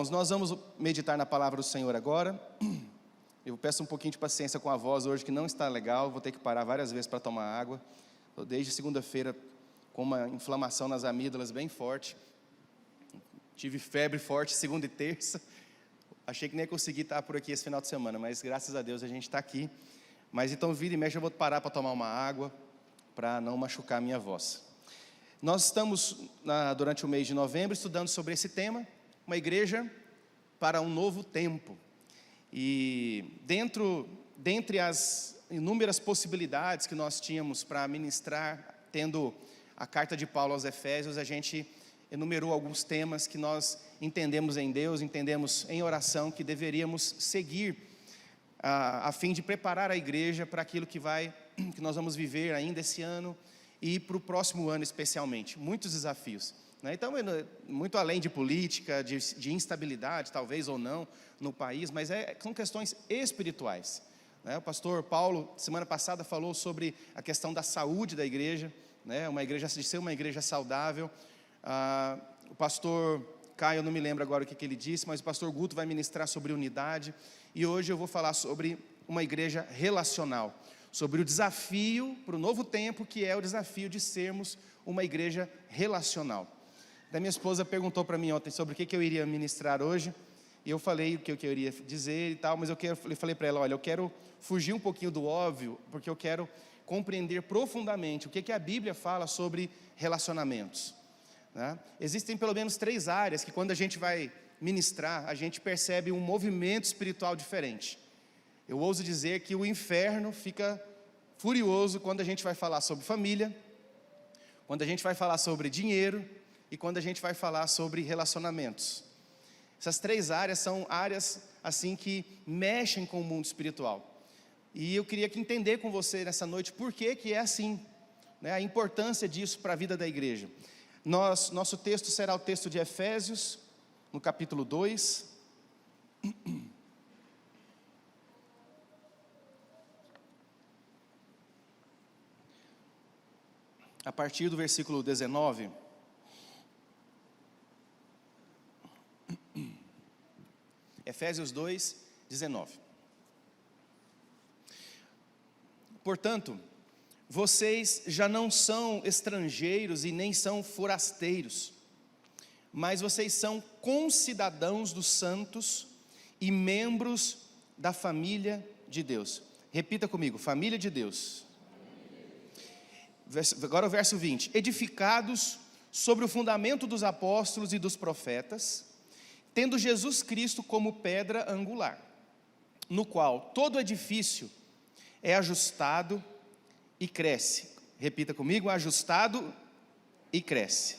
Irmãos, nós vamos meditar na palavra do Senhor agora. Eu peço um pouquinho de paciência com a voz hoje, que não está legal. Vou ter que parar várias vezes para tomar água. Estou desde segunda-feira com uma inflamação nas amígdalas bem forte. Tive febre forte segunda e terça. Achei que nem ia conseguir estar por aqui esse final de semana, mas graças a Deus a gente está aqui. Mas então vira e mexe, eu vou parar para tomar uma água, para não machucar a minha voz. Nós estamos, durante o mês de novembro, estudando sobre esse tema, uma igreja para um novo tempo. E dentre as inúmeras possibilidades que nós tínhamos para ministrar, tendo a carta de Paulo aos Efésios, a gente enumerou alguns temas que nós entendemos em Deus, entendemos em oração, que deveríamos seguir a fim de preparar a igreja para aquilo que nós vamos viver ainda esse ano e para o próximo ano especialmente. Muitos desafios, né? Então, muito além de política, de instabilidade, talvez ou não, no país, mas são questões espirituais, né? O pastor Paulo, semana passada, falou sobre a questão da saúde da igreja, né? De ser uma igreja saudável. O pastor Caio, eu não me lembro agora o que ele disse, mas o pastor Guto vai ministrar sobre unidade. E hoje eu vou falar sobre uma igreja relacional, sobre o desafio para o novo tempo, que é o desafio de sermos uma igreja relacional. Da minha esposa perguntou para mim ontem sobre o que eu iria ministrar hoje, e eu falei o que eu iria dizer e tal, mas eu falei para ela, olha, eu quero fugir um pouquinho do óbvio, porque eu quero compreender profundamente o que a Bíblia fala sobre relacionamentos, né? Existem pelo menos 3 áreas que quando a gente vai ministrar, a gente percebe um movimento espiritual diferente. Eu ouso dizer que o inferno fica furioso quando a gente vai falar sobre família, quando a gente vai falar sobre dinheiro e quando a gente vai falar sobre relacionamentos. Essas 3 áreas são áreas assim que mexem com o mundo espiritual. E eu queria entender com você nessa noite por que é assim, né? A importância disso para a vida da igreja. Nosso texto será o texto de Efésios, no capítulo 2. A partir do versículo 19. Efésios 2, 19. Portanto, vocês já não são estrangeiros e nem são forasteiros, mas vocês são concidadãos dos santos e membros da família de Deus. Repita comigo, família de Deus. Agora o verso 20. Edificados sobre o fundamento dos apóstolos e dos profetas, tendo Jesus Cristo como pedra angular, no qual todo edifício é ajustado e cresce. Repita comigo, ajustado e cresce.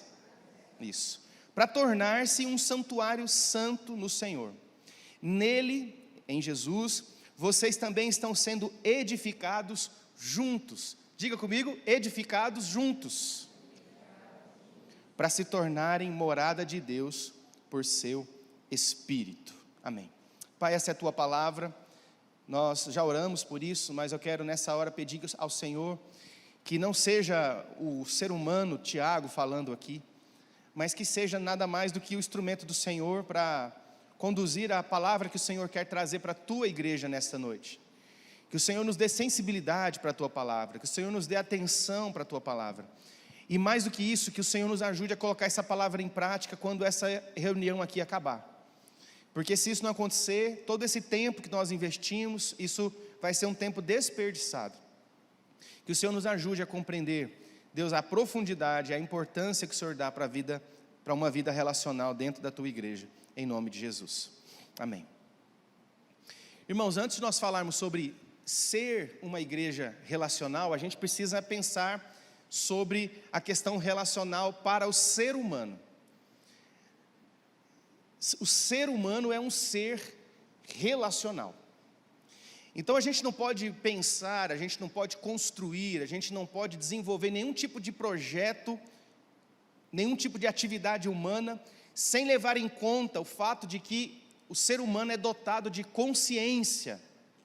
Isso. Para tornar-se um santuário santo no Senhor. Nele, em Jesus, vocês também estão sendo edificados juntos. Diga comigo, edificados juntos. Para se tornarem morada de Deus por seu Espírito. Amém. Pai, essa é a tua palavra. Nós já oramos por isso, mas eu quero nessa hora pedir ao Senhor que não seja o ser humano, Tiago, falando aqui, mas que seja nada mais do que o instrumento do Senhor para conduzir a palavra que o Senhor quer trazer para a tua igreja nesta noite. Que o Senhor nos dê sensibilidade para a tua palavra, que o Senhor nos dê atenção para a tua palavra. E mais do que isso, que o Senhor nos ajude a colocar essa palavra em prática quando essa reunião aqui acabar. Porque se isso não acontecer, todo esse tempo que nós investimos, isso vai ser um tempo desperdiçado. Que o Senhor nos ajude a compreender, Deus, a profundidade, a importância que o Senhor dá para uma vida relacional dentro da tua igreja, em nome de Jesus. Amém. Irmãos, antes de nós falarmos sobre ser uma igreja relacional, a gente precisa pensar sobre a questão relacional para o ser humano. O ser humano é um ser relacional. Então a gente não pode pensar, a gente não pode construir, a gente não pode desenvolver nenhum tipo de projeto, nenhum tipo de atividade humana, sem levar em conta o fato de que o ser humano é dotado de consciência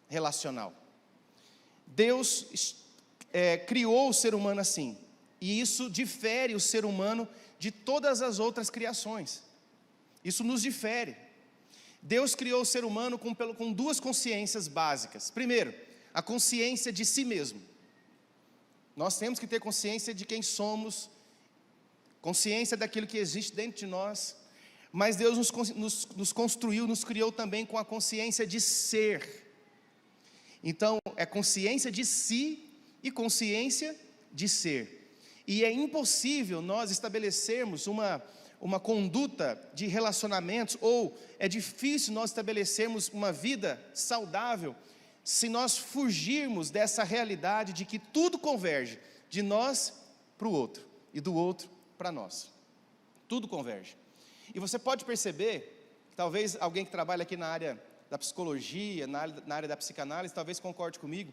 relacional. Deus criou o ser humano assim, e isso difere o ser humano de todas as outras criações. Isso nos difere. Deus criou o ser humano com duas consciências básicas. Primeiro, a consciência de si mesmo. Nós temos que ter consciência de quem somos, consciência daquilo que existe dentro de nós, mas Deus nos construiu, nos criou também com a consciência de ser. Então, é consciência de si e consciência de ser. E é impossível nós estabelecermos uma conduta de relacionamentos, ou é difícil nós estabelecermos uma vida saudável, se nós fugirmos dessa realidade de que tudo converge de nós para o outro, e do outro para nós. Tudo converge. E você pode perceber, talvez alguém que trabalha aqui na área da psicologia, na área da psicanálise, talvez concorde comigo,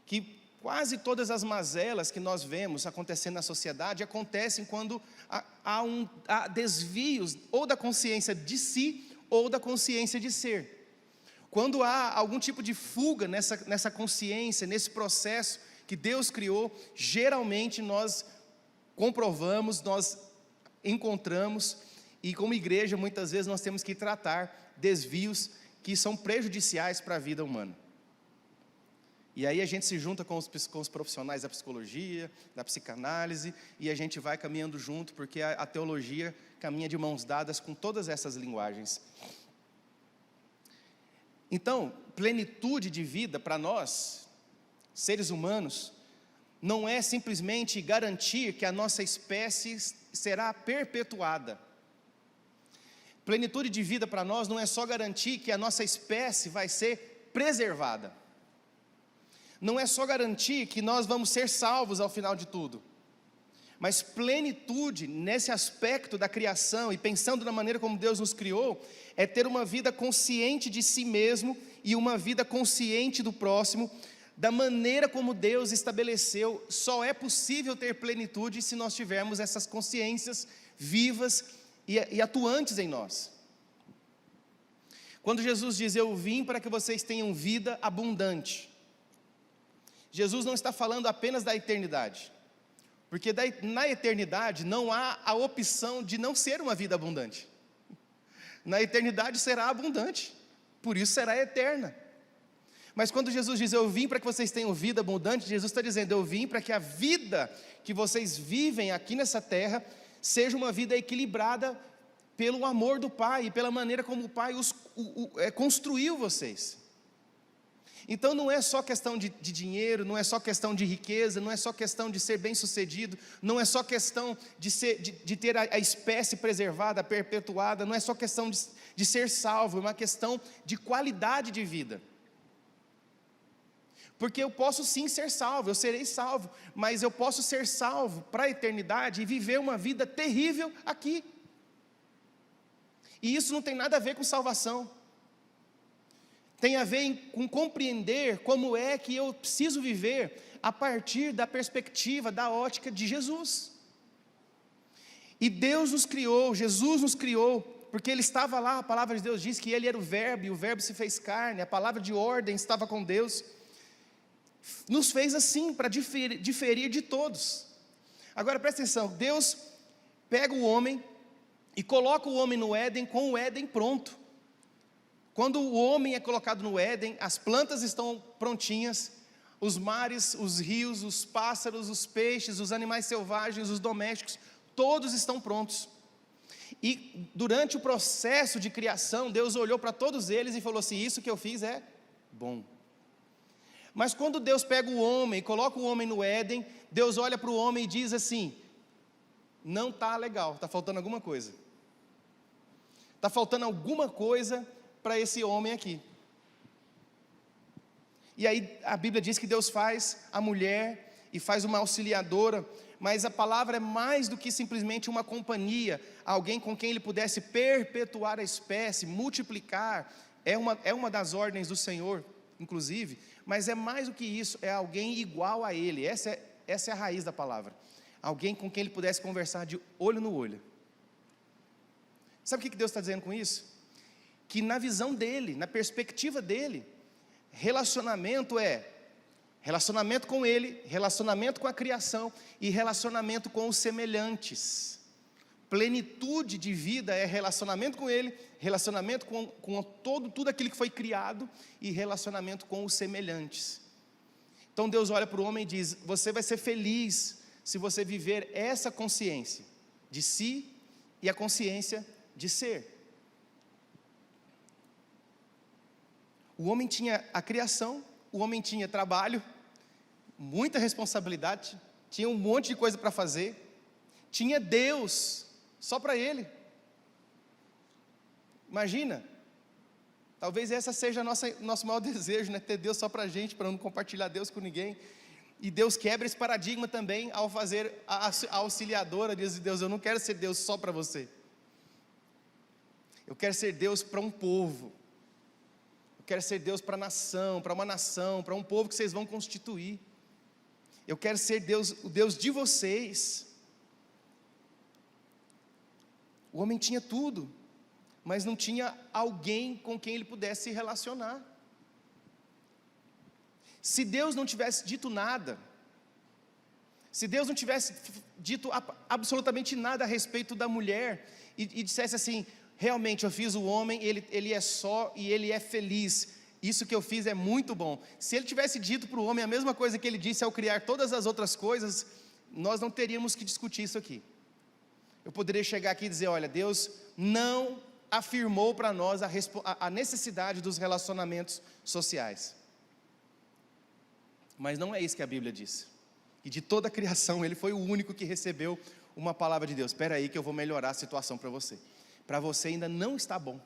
que quase todas as mazelas que nós vemos acontecendo na sociedade, acontecem quando há desvios, ou da consciência de si, ou da consciência de ser. Quando há algum tipo de fuga nessa consciência, nesse processo que Deus criou, geralmente nós comprovamos, nós encontramos, e como igreja muitas vezes nós temos que tratar desvios que são prejudiciais para a vida humana. E aí a gente se junta com os profissionais da psicologia, da psicanálise, e a gente vai caminhando junto, porque a teologia caminha de mãos dadas com todas essas linguagens. Então, plenitude de vida para nós, seres humanos, não é simplesmente garantir que a nossa espécie será perpetuada. Plenitude de vida para nós não é só garantir que a nossa espécie vai ser preservada. Não é só garantir que nós vamos ser salvos ao final de tudo. Mas plenitude nesse aspecto da criação, e pensando na maneira como Deus nos criou, é ter uma vida consciente de si mesmo e uma vida consciente do próximo, da maneira como Deus estabeleceu. Só é possível ter plenitude se nós tivermos essas consciências vivas e atuantes em nós. Quando Jesus diz, eu vim para que vocês tenham vida abundante, Jesus não está falando apenas da eternidade, porque na eternidade não há a opção de não ser uma vida abundante. Na eternidade será abundante, por isso será eterna. Mas quando Jesus diz, eu vim para que vocês tenham vida abundante, Jesus está dizendo, eu vim para que a vida que vocês vivem aqui nessa terra, seja uma vida equilibrada pelo amor do Pai, e pela maneira como o Pai construiu vocês. Então não é só questão de dinheiro, não é só questão de riqueza, não é só questão de ser bem sucedido, não é só questão de ter a espécie preservada, perpetuada, não é só questão de ser salvo, é uma questão de qualidade de vida. Porque eu posso sim ser salvo, eu serei salvo, mas eu posso ser salvo para a eternidade e viver uma vida terrível aqui. E isso não tem nada a ver com salvação. Tem a ver com compreender como é que eu preciso viver a partir da perspectiva, da ótica de Jesus. E Deus nos criou, Jesus nos criou, porque Ele estava lá, a palavra de Deus diz que Ele era o Verbo, e o Verbo se fez carne, a palavra de ordem estava com Deus. Nos fez assim, para diferir de todos. Agora presta atenção, Deus pega o homem e coloca o homem no Éden com o Éden pronto. Quando o homem é colocado no Éden, as plantas estão prontinhas, os mares, os rios, os pássaros, os peixes, os animais selvagens, os domésticos, todos estão prontos. E durante o processo de criação, Deus olhou para todos eles e falou assim, isso que eu fiz é bom. Mas quando Deus pega o homem, coloca o homem no Éden, Deus olha para o homem e diz assim, não está legal, está faltando alguma coisa. Está faltando alguma coisa para esse homem aqui. E aí a Bíblia diz que Deus faz a mulher e faz uma auxiliadora, mas a palavra é mais do que simplesmente uma companhia, alguém com quem Ele pudesse perpetuar a espécie, multiplicar, é uma das ordens do Senhor, inclusive, mas é mais do que isso, é alguém igual a Ele, essa é a raiz da palavra, alguém com quem Ele pudesse conversar de olho no olho. Sabe o que Deus está dizendo com isso? Que na visão dele, na perspectiva dele, relacionamento é relacionamento com ele, relacionamento com a criação e relacionamento com os semelhantes. plenitude de vida é relacionamento com Ele, relacionamento com tudo aquilo que foi criado e relacionamento com os semelhantes. Então Deus olha para o homem e diz: você vai ser feliz se você viver essa consciência de si e a consciência de ser. O homem tinha a criação, o homem tinha trabalho, muita responsabilidade, tinha um monte de coisa para fazer, tinha Deus só para ele. Imagina, talvez essa seja nosso maior desejo, né? Ter Deus só para a gente, para não compartilhar Deus com ninguém. E Deus quebra esse paradigma também ao fazer a auxiliadora, diz Deus: eu não quero ser Deus só para você, eu quero ser Deus para um povo, eu quero ser Deus para uma nação, para um povo que vocês vão constituir, eu quero ser Deus, o Deus de vocês. O homem tinha tudo, mas não tinha alguém com quem ele pudesse se relacionar. Se Deus não tivesse dito nada, se Deus não tivesse dito absolutamente nada a respeito da mulher, e dissesse assim: realmente eu fiz o homem, ele é só e ele é feliz, isso que eu fiz é muito bom. Se ele tivesse dito para o homem a mesma coisa que ele disse ao criar todas as outras coisas, nós não teríamos que discutir isso aqui. Eu poderia chegar aqui e dizer: olha, Deus não afirmou para nós a necessidade dos relacionamentos sociais. Mas não é isso que a Bíblia diz. E de toda a criação, ele foi o único que recebeu uma palavra de Deus: espera aí que eu vou melhorar a situação para você. Para você ainda não está bom.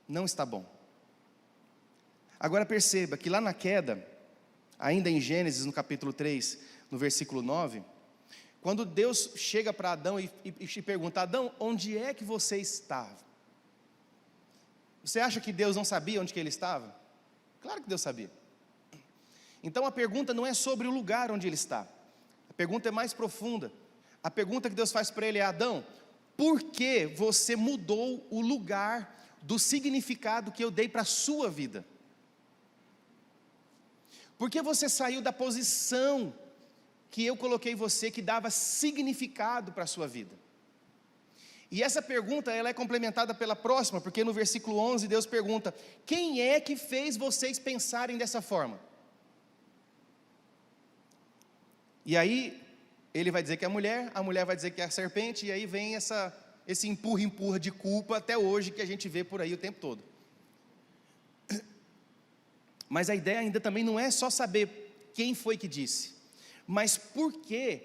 Não está bom. Agora perceba que lá na queda, ainda em Gênesis, no capítulo 3, no versículo 9, quando Deus chega para Adão e pergunta: Adão, onde é que você estava? Você acha que Deus não sabia onde que ele estava? Claro que Deus sabia. Então a pergunta não é sobre o lugar onde ele está, a pergunta é mais profunda. A pergunta que Deus faz para ele é: Adão, por que você mudou o lugar do significado que eu dei para a sua vida? Por que você saiu da posição que eu coloquei você, que dava significado para a sua vida? E essa pergunta, ela é complementada pela próxima, porque no versículo 11 Deus pergunta: quem é que fez vocês pensarem dessa forma? E aí ele vai dizer que é a mulher vai dizer que é a serpente, e aí vem esse empurra de culpa até hoje que a gente vê por aí o tempo todo. Mas a ideia ainda também não é só saber quem foi que disse, mas por que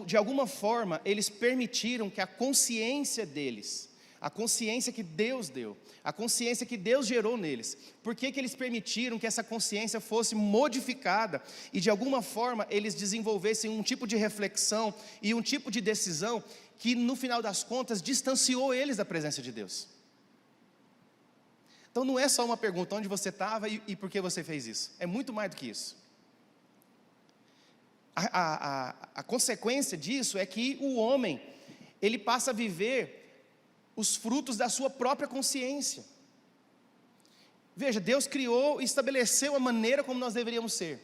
de alguma forma eles permitiram que a consciência deles, a consciência que Deus deu, a consciência que Deus gerou neles, por que eles permitiram que essa consciência fosse modificada e de alguma forma eles desenvolvessem um tipo de reflexão e um tipo de decisão que no final das contas distanciou eles da presença de Deus? Então não é só uma pergunta: onde você estava e por que você fez isso? É muito mais do que isso. A consequência disso é que o homem, ele passa a viver os frutos da sua própria consciência. Veja, Deus criou e estabeleceu a maneira como nós deveríamos ser,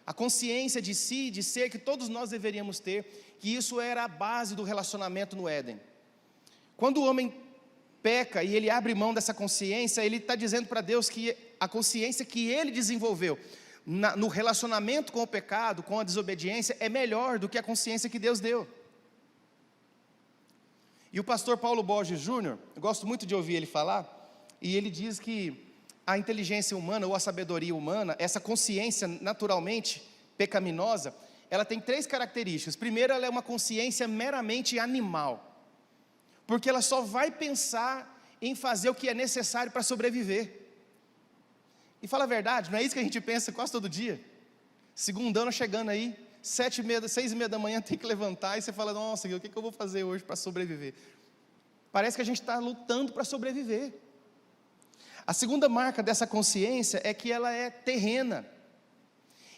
a consciência de si, de ser, que todos nós deveríamos ter, que isso era a base do relacionamento no Éden. Quando o homem peca e ele abre mão dessa consciência, ele está dizendo para Deus que a consciência que ele desenvolveu no relacionamento com o pecado, com a desobediência, é melhor do que a consciência que Deus deu. E o pastor Paulo Borges Jr., eu gosto muito de ouvir ele falar, e ele diz que a inteligência humana ou a sabedoria humana, essa consciência naturalmente pecaminosa, ela tem 3 características. Primeiro, ela é uma consciência meramente animal, porque ela só vai pensar em fazer o que é necessário para sobreviver. E fala a verdade, não é isso que a gente pensa quase todo dia? Segundão chegando aí, 7h30, 6h30 da manhã tem que levantar, e você fala: nossa, o que eu vou fazer hoje para sobreviver? Parece que a gente está lutando para sobreviver. A segunda marca dessa consciência é que ela é terrena.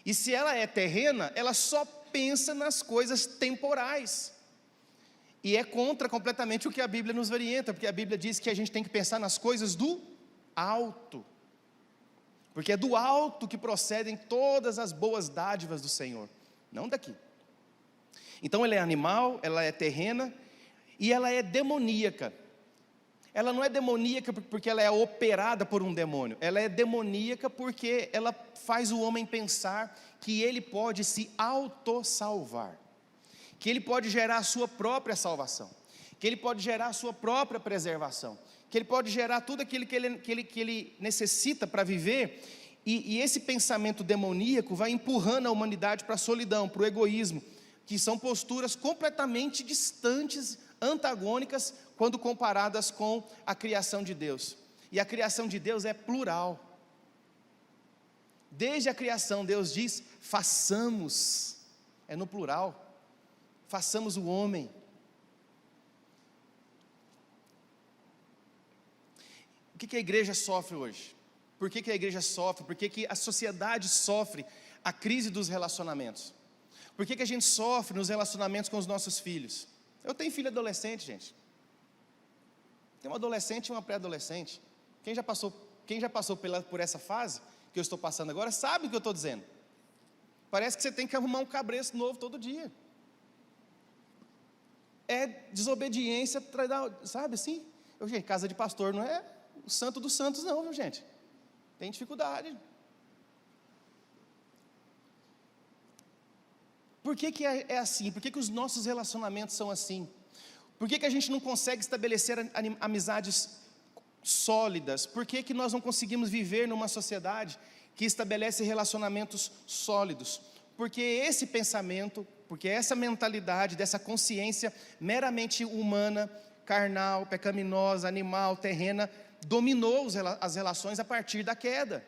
E se ela é terrena, ela só pensa nas coisas temporais. E é contra completamente o que a Bíblia nos orienta, porque a Bíblia diz que a gente tem que pensar nas coisas do alto. Porque é do alto que procedem todas as boas dádivas do Senhor, não daqui. Então ela é animal, ela é terrena e ela é demoníaca. Ela não é demoníaca porque ela é operada por um demônio. Ela é demoníaca porque ela faz o homem pensar que ele pode se autossalvar, que ele pode gerar a sua própria salvação, que ele pode gerar a sua própria preservação, que ele pode gerar tudo aquilo que ele necessita para viver. E esse pensamento demoníaco vai empurrando a humanidade para a solidão, para o egoísmo, que são posturas completamente distantes, antagônicas, quando comparadas com a criação de Deus. E a criação de Deus é plural. Desde a criação, Deus diz: façamos, é no plural, façamos o homem. O que a igreja sofre hoje? Por que a igreja sofre? Por que a sociedade sofre a crise dos relacionamentos? Por que a gente sofre nos relacionamentos com os nossos filhos? Eu tenho filho adolescente, gente. Tem um adolescente e uma pré-adolescente. Quem já passou por essa fase que eu estou passando agora, sabe o que eu estou dizendo. Parece que você tem que arrumar um cabresto novo todo dia. É desobediência, sabe assim? Gente, casa de pastor não é o santo dos santos não, viu, gente? Tem dificuldade. Por que é assim? Por que os nossos relacionamentos são assim? Por que a gente não consegue estabelecer amizades sólidas? Por que nós não conseguimos viver numa sociedade que estabelece relacionamentos sólidos? Porque esse pensamento, porque essa mentalidade, dessa consciência meramente humana, carnal, pecaminosa, animal, terrena, dominou as relações a partir da queda,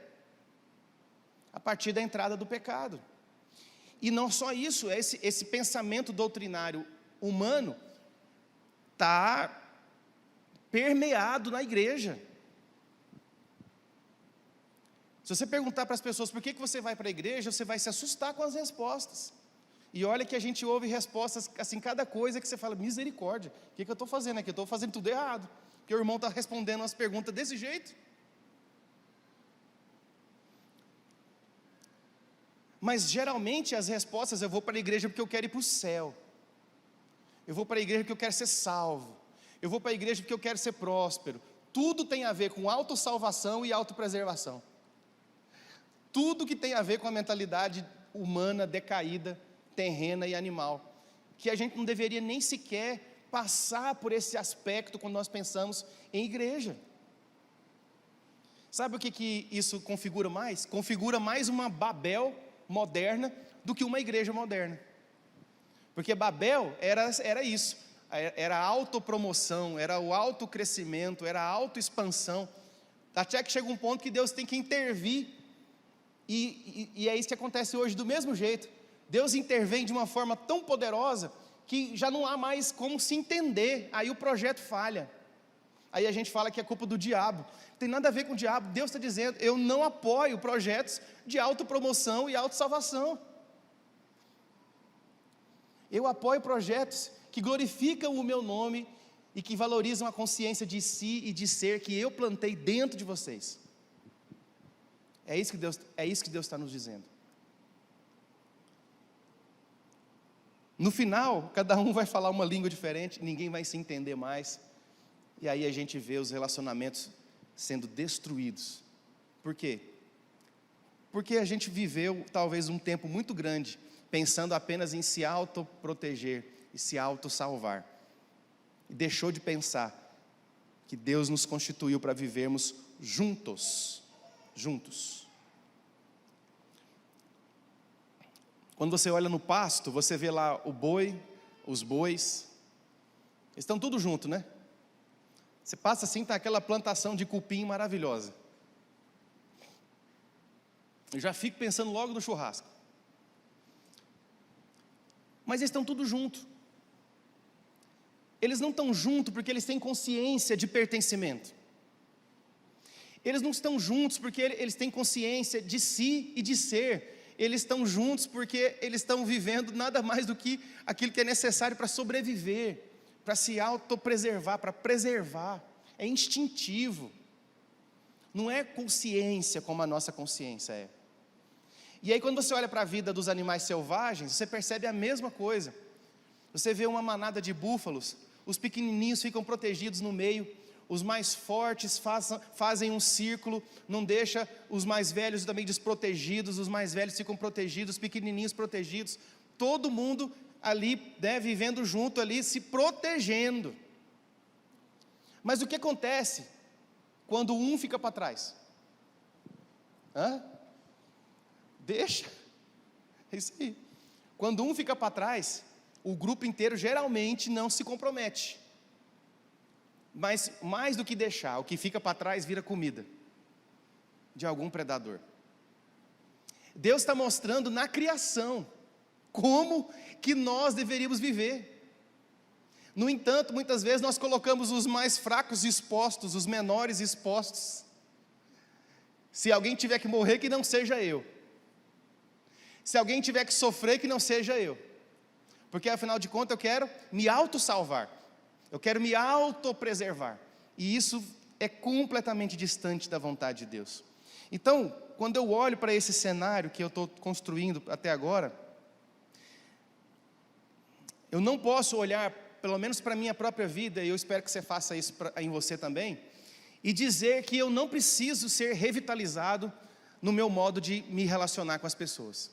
a partir da entrada do pecado. E não só isso, esse pensamento doutrinário humano está permeado na igreja. Se você perguntar para as pessoas por que você vai para a igreja, você vai se assustar com as respostas. E olha que a gente ouve respostas, assim, cada coisa que você fala: misericórdia, o que eu estou fazendo aqui? Eu estou fazendo tudo errado, porque o irmão está respondendo umas perguntas desse jeito. Mas geralmente as respostas: eu vou para a igreja porque eu quero ir para o céu, eu vou para a igreja porque eu quero ser salvo, eu vou para a igreja porque eu quero ser próspero. Tudo tem a ver com autossalvação e autopreservação. Tudo que tem a ver com a mentalidade humana decaída, terrena e animal, que a gente não deveria nem sequer passar por esse aspecto quando nós pensamos em igreja. Sabe o que isso configura mais? Configura mais uma Babel moderna do que uma igreja moderna. Porque Babel era isso, era a autopromoção, era o autocrescimento, era a autoexpansão, até que chega um ponto que Deus tem que intervir, e é isso que acontece hoje do mesmo jeito. Deus intervém de uma forma tão poderosa, que já não há mais como se entender, aí o projeto falha. Aí a gente fala que é culpa do diabo. Não tem nada a ver com o diabo. Deus está dizendo: eu não apoio projetos de autopromoção e autossalvação. Eu apoio projetos que glorificam o meu nome e que valorizam a consciência de si e de ser que eu plantei dentro de vocês. É isso que Deus está nos dizendo. No final, cada um vai falar uma língua diferente, ninguém vai se entender mais. E aí a gente vê os relacionamentos sendo destruídos. Por quê? Porque a gente viveu talvez um tempo muito grande pensando apenas em se autoproteger e se autossalvar. E deixou de pensar que Deus nos constituiu para vivermos juntos. Juntos. Quando você olha no pasto, você vê lá o boi, os bois, eles estão tudo junto, né? Você passa assim, está aquela plantação de cupim maravilhosa. Eu já fico pensando logo no churrasco. Mas eles estão tudo junto. Eles não estão juntos porque eles têm consciência de pertencimento. Eles não estão juntos porque eles têm consciência de si e de ser. Eles estão juntos porque eles estão vivendo nada mais do que aquilo que é necessário para sobreviver, para se autopreservar, para preservar. É instintivo. Não é consciência como a nossa consciência é. E aí quando você olha para a vida dos animais selvagens, você percebe a mesma coisa. Você vê uma manada de búfalos, os pequenininhos ficam protegidos no meio, os mais fortes fazem um círculo, não deixa os mais velhos também desprotegidos, os mais velhos ficam protegidos, os pequenininhos protegidos, todo mundo ali, né, vivendo junto ali, se protegendo. Mas o que acontece quando um fica para trás? Deixa, é isso aí. Quando um fica para trás, o grupo inteiro geralmente não se compromete. Mas mais do que deixar, o que fica para trás vira comida de algum predador. Deus está mostrando na criação como que nós deveríamos viver. No entanto, muitas vezes nós colocamos os mais fracos expostos, os menores expostos. Se alguém tiver que morrer, que não seja eu. Se alguém tiver que sofrer, que não seja eu. Porque afinal de contas eu quero me autossalvar. Eu quero me autopreservar. E isso é completamente distante da vontade de Deus. Então, quando eu olho para esse cenário que eu estou construindo até agora, eu não posso olhar, pelo menos para a minha própria vida, e eu espero que você faça isso em você também, e dizer que eu não preciso ser revitalizado no meu modo de me relacionar com as pessoas.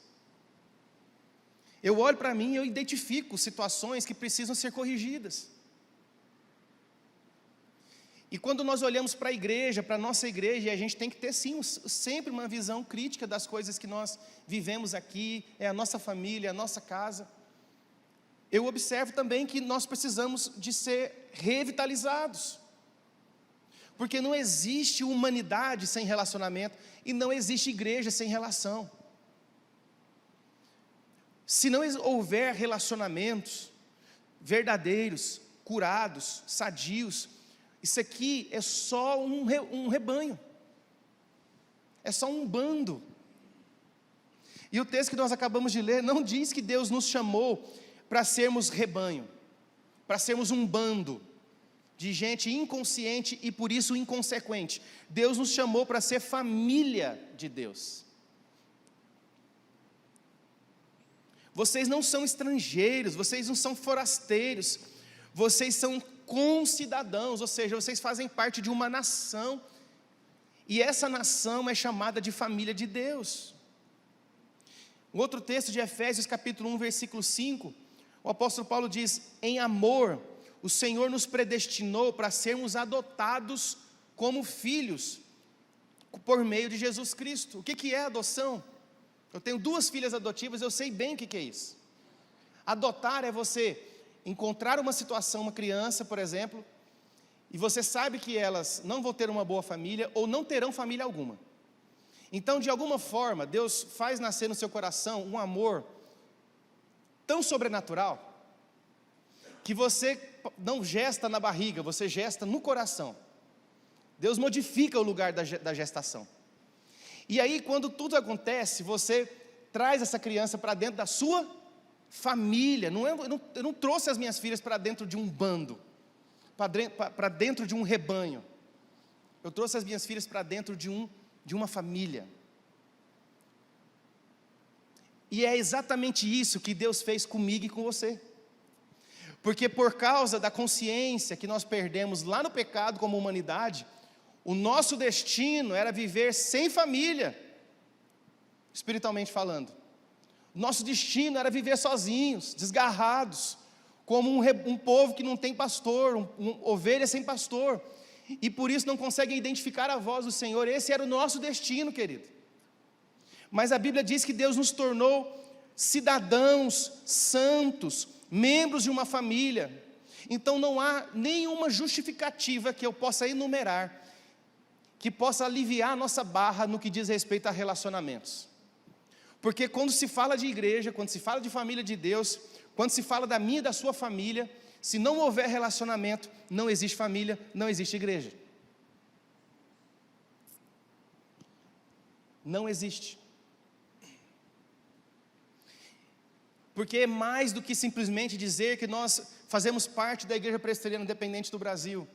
Eu olho para mim e eu identifico situações que precisam ser corrigidas. E quando nós olhamos para a igreja, para a nossa igreja, a gente tem que ter sim, sempre uma visão crítica das coisas que nós vivemos aqui, é a nossa família, a nossa casa. Eu observo também que nós precisamos de ser revitalizados. Porque não existe humanidade sem relacionamento e não existe igreja sem relação. Se não houver relacionamentos verdadeiros, curados, sadios, isso aqui é só um rebanho, é só um bando. E o texto que nós acabamos de ler não diz que Deus nos chamou para sermos rebanho, para sermos um bando de gente inconsciente e por isso inconsequente. Deus nos chamou para ser família de Deus. Vocês não são estrangeiros, vocês não são forasteiros, vocês são concidadãos, ou seja, vocês fazem parte de uma nação, e essa nação é chamada de família de Deus. Um outro texto de Efésios capítulo 1, versículo 5, o apóstolo Paulo diz: em amor, o Senhor nos predestinou para sermos adotados como filhos, por meio de Jesus Cristo. O que é adoção? Eu tenho 2 filhas adotivas, eu sei bem o que é isso. Adotar é você encontrar uma situação, uma criança, por exemplo, e você sabe que elas não vão ter uma boa família, ou não terão família alguma. Então, de alguma forma, Deus faz nascer no seu coração um amor tão sobrenatural, que você não gesta na barriga, você gesta no coração. Deus modifica o lugar da gestação. E aí, quando tudo acontece, você traz essa criança para dentro da sua família. Eu não trouxe as minhas filhas para dentro de um bando, para dentro de um rebanho. Eu trouxe as minhas filhas para dentro de uma família. E é exatamente isso que Deus fez comigo e com você. Porque por causa da consciência que nós perdemos lá no pecado como humanidade, o nosso destino era viver sem família, espiritualmente falando. Nosso destino era viver sozinhos, desgarrados, como um povo que não tem pastor, ovelha sem pastor, e por isso não consegue identificar a voz do Senhor. Esse era o nosso destino, querido. Mas a Bíblia diz que Deus nos tornou cidadãos santos, membros de uma família. Então não há nenhuma justificativa que eu possa enumerar, que possa aliviar a nossa barra no que diz respeito a relacionamentos. Porque quando se fala de igreja, quando se fala de família de Deus, quando se fala da minha e da sua família, se não houver relacionamento, não existe família, não existe igreja. Não existe. Porque é mais do que simplesmente dizer que nós fazemos parte da Igreja Presbiteriana Independente do Brasil.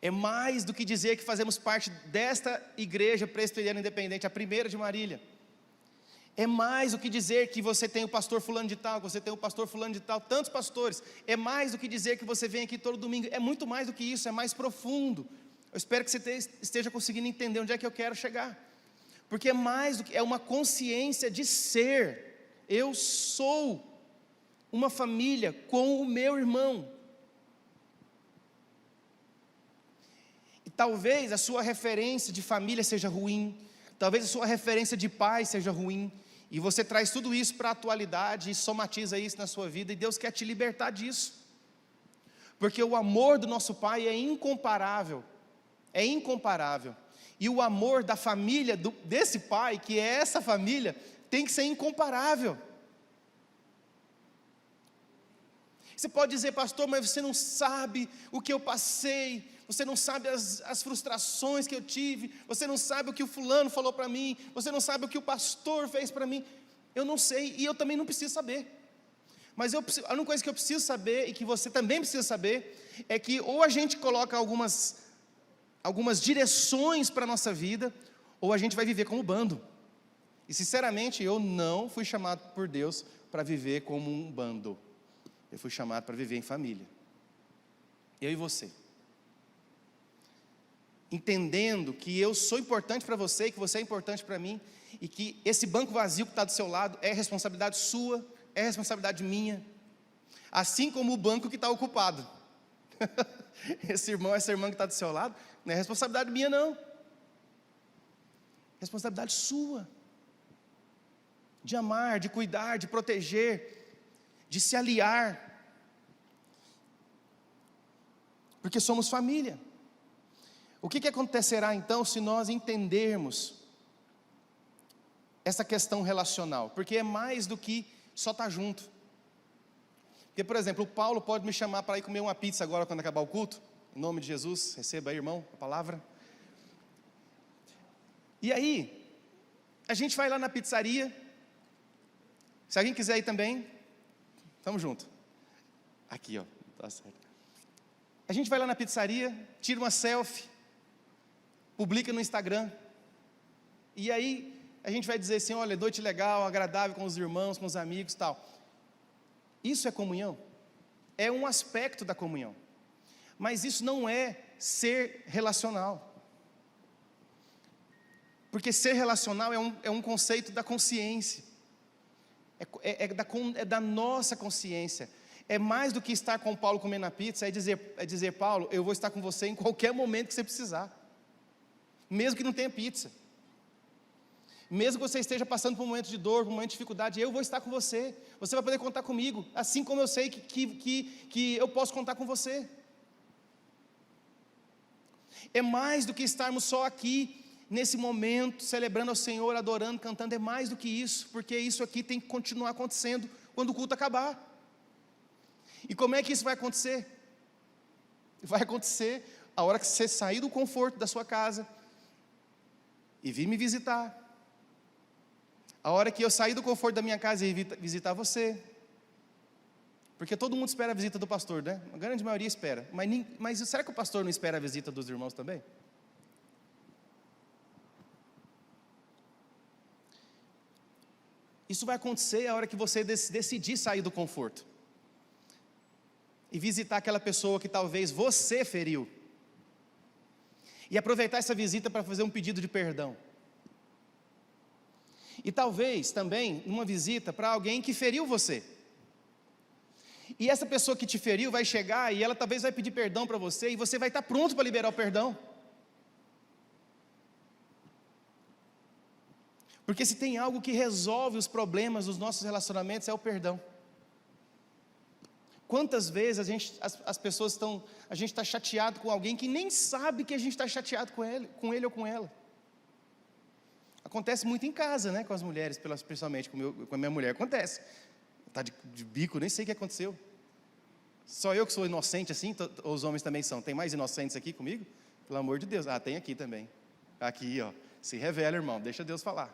É mais do que dizer que fazemos parte desta Igreja Presbiteriana Independente, a primeira de Marília. É mais do que dizer que você tem o pastor fulano de tal, que você tem o pastor fulano de tal, tantos pastores. É mais do que dizer que você vem aqui todo domingo. É muito mais do que isso, é mais profundo. Eu espero que você esteja conseguindo entender onde é que eu quero chegar. Porque é mais do que, é uma consciência de ser. Eu sou uma família com o meu irmão. E talvez a sua referência de família seja ruim, talvez a sua referência de pai seja ruim, e você traz tudo isso para a atualidade e somatiza isso na sua vida, e Deus quer te libertar disso. Porque o amor do nosso pai é incomparável. É incomparável. E o amor da família, desse pai, que é essa família, tem que ser incomparável. Você pode dizer, pastor, mas você não sabe o que eu passei, você não sabe as frustrações que eu tive, você não sabe o que o fulano falou para mim, você não sabe o que o pastor fez para mim. Eu não sei, e eu também não preciso saber. Mas a única coisa que eu preciso saber, e que você também precisa saber, é que ou a gente coloca algumas direções para a nossa vida, ou a gente vai viver como bando. E sinceramente, eu não fui chamado por Deus para viver como um bando. Eu fui chamado para viver em família. Eu e você. Entendendo que eu sou importante para você, que você é importante para mim, e que esse banco vazio que está do seu lado é responsabilidade sua, é responsabilidade minha. Assim como o banco que está ocupado. Esse irmão, essa irmã que está do seu lado, não é responsabilidade minha não. Responsabilidade sua. De amar, de cuidar, de proteger, de se aliar, porque somos família. O que acontecerá então se nós entendermos essa questão relacional? Porque é mais do que só estar junto. Porque, por exemplo, o Paulo pode me chamar para ir comer uma pizza agora quando acabar o culto, em nome de Jesus, receba aí, irmão, a palavra. E aí, a gente vai lá na pizzaria, se alguém quiser ir também, tamo junto. Aqui, ó, tá certo. A gente vai lá na pizzaria, tira uma selfie, publica no Instagram. E aí, a gente vai dizer assim, olha, noite legal, agradável com os irmãos, com os amigos e tal. Isso é comunhão? É um aspecto da comunhão. Mas isso não é ser relacional. Porque ser relacional é um conceito da consciência. É da nossa consciência. É mais do que estar com Paulo comendo a pizza, é dizer, Paulo, eu vou estar com você em qualquer momento que você precisar. Mesmo que não tenha pizza. Mesmo que você esteja passando por um momento de dor, por um momento de dificuldade, eu vou estar com você. Você vai poder contar comigo, assim como eu sei que eu posso contar com você. É mais do que estarmos só aqui, nesse momento, celebrando ao Senhor, adorando, cantando, é mais do que isso, porque isso aqui tem que continuar acontecendo quando o culto acabar. E como é que isso vai acontecer? Vai acontecer a hora que você sair do conforto da sua casa e vir me visitar. A hora que eu sair do conforto da minha casa e visitar você. Porque todo mundo espera a visita do pastor, né? A grande maioria espera. Mas será que o pastor não espera a visita dos irmãos também? Isso vai acontecer a hora que você decidir sair do conforto. E visitar aquela pessoa que talvez você feriu. E aproveitar essa visita para fazer um pedido de perdão. E talvez também uma visita para alguém que feriu você. E essa pessoa que te feriu vai chegar e ela talvez vai pedir perdão para você e você vai estar pronto para liberar o perdão. Porque se tem algo que resolve os problemas dos nossos relacionamentos é o perdão. Quantas vezes as pessoas a gente está chateado com alguém que nem sabe que a gente está chateado com ele ou com ela. Acontece muito em casa, né, com as mulheres, principalmente com a minha mulher, acontece. Está de bico, nem sei o que aconteceu. Só eu que sou inocente assim, os homens também são. Tem mais inocentes aqui comigo? Pelo amor de Deus. Tem aqui também. Aqui, ó, se revela, irmão, deixa Deus falar.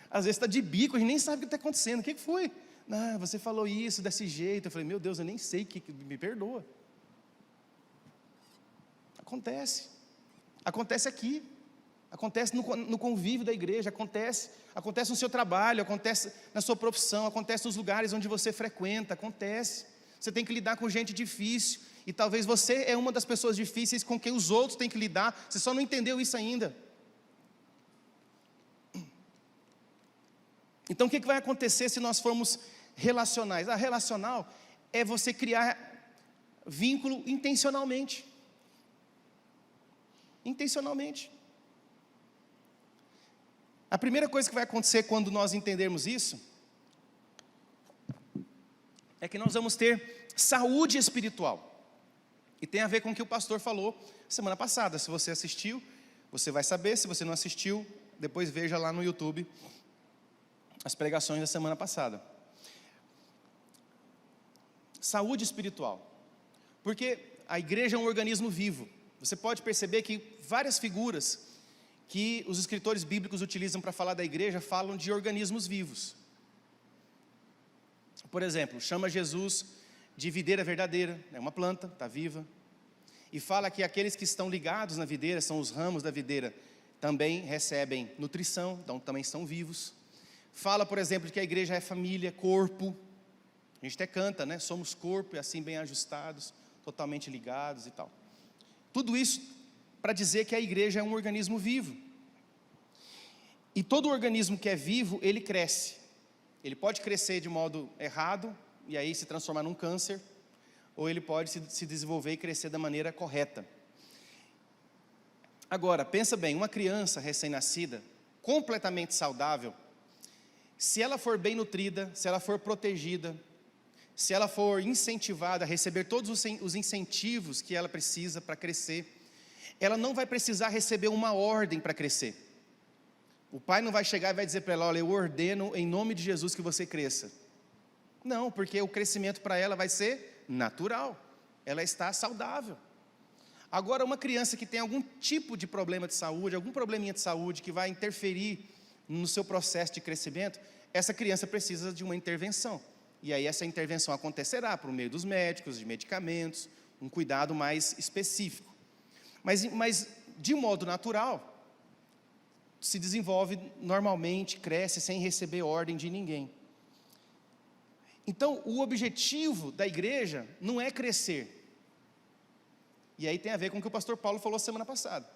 Às vezes está de bico, a gente nem sabe o que está acontecendo. O que foi? Você falou isso desse jeito. Eu falei, meu Deus, eu nem sei me perdoa. Acontece aqui. acontece no convívio da igreja, acontece no seu trabalho, acontece na sua profissão, acontece nos lugares onde você frequenta, acontece. Você tem que lidar com gente difícil, e talvez você é uma das pessoas difíceis com quem os outros têm que lidar, você só não entendeu isso ainda. Então o que vai acontecer se nós formos relacionais? Relacional é você criar vínculo intencionalmente. Intencionalmente. A primeira coisa que vai acontecer quando nós entendermos isso, é que nós vamos ter saúde espiritual. E tem a ver com o que o pastor falou semana passada. Se você assistiu, você vai saber. Se você não assistiu, depois veja lá no YouTube as pregações da semana passada. Saúde espiritual. Porque a igreja é um organismo vivo. Você pode perceber que várias figuras que os escritores bíblicos utilizam para falar da igreja falam de organismos vivos. Por exemplo, chama Jesus de videira verdadeira, é uma planta, está viva. E fala que aqueles que estão ligados na videira, são os ramos da videira, também recebem nutrição, então também estão vivos. Fala, por exemplo, de que a igreja é família, corpo. A gente até canta, né? Somos corpo e assim bem ajustados, totalmente ligados e tal. Tudo isso para dizer que a igreja é um organismo vivo. E todo organismo que é vivo, ele cresce. Ele pode crescer de modo errado, e aí se transformar num câncer, ou ele pode se desenvolver e crescer da maneira correta. Agora, pensa bem, uma criança recém-nascida, completamente saudável, se ela for bem nutrida, se ela for protegida, se ela for incentivada a receber todos os incentivos que ela precisa para crescer, ela não vai precisar receber uma ordem para crescer. O pai não vai chegar e vai dizer para ela, olha, eu ordeno em nome de Jesus que você cresça. Não, porque o crescimento para ela vai ser natural, ela está saudável. Agora, uma criança que tem algum tipo de problema de saúde, algum probleminha de saúde que vai interferir no seu processo de crescimento, essa criança precisa de uma intervenção. E aí essa intervenção acontecerá por meio dos médicos, de medicamentos, um cuidado mais específico. Mas de modo natural, se desenvolve normalmente, cresce sem receber ordem de ninguém. Então, o objetivo da igreja não é crescer. E aí tem a ver com o que o pastor Paulo falou semana passada.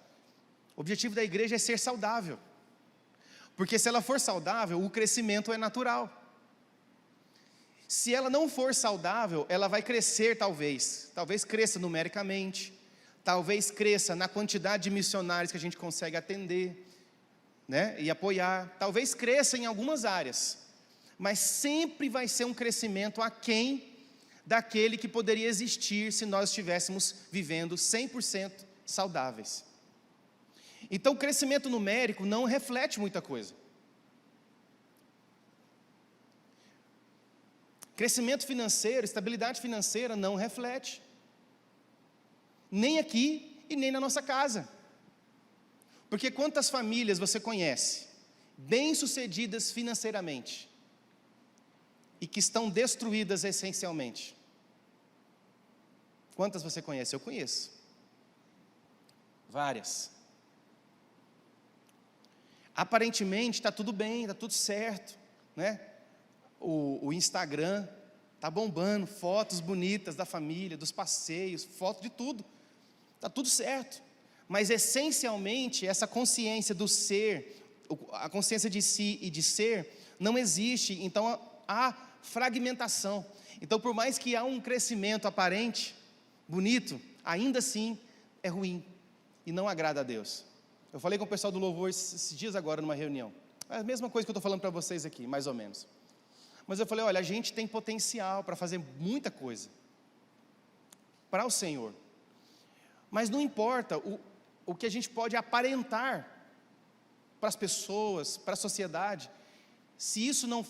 O objetivo da igreja é ser saudável. Porque se ela for saudável, o crescimento é natural. Se ela não for saudável, ela vai crescer talvez cresça numericamente, talvez cresça na quantidade de missionários que a gente consegue atender, né, e apoiar, talvez cresça em algumas áreas, mas sempre vai ser um crescimento aquém daquele que poderia existir se nós estivéssemos vivendo 100% saudáveis. Então, o crescimento numérico não reflete muita coisa. Crescimento financeiro, estabilidade financeira não reflete. Nem aqui e nem na nossa casa. Porque quantas famílias você conhece, bem-sucedidas financeiramente, e que estão destruídas essencialmente? Quantas você conhece? Eu conheço. Várias. Aparentemente está tudo bem, está tudo certo, né? O Instagram está bombando, fotos bonitas da família, dos passeios, foto de tudo, está tudo certo, mas essencialmente essa consciência do ser, a consciência de si e de ser, não existe, então há fragmentação. Então, por mais que há um crescimento aparente, bonito, ainda assim é ruim e não agrada a Deus. Eu falei com o pessoal do louvor esses dias agora numa reunião, a mesma coisa que eu estou falando para vocês aqui, mais ou menos. Mas eu falei, olha, a gente tem potencial para fazer muita coisa para o Senhor, mas não importa o que a gente pode aparentar para as pessoas, para a sociedade, se isso não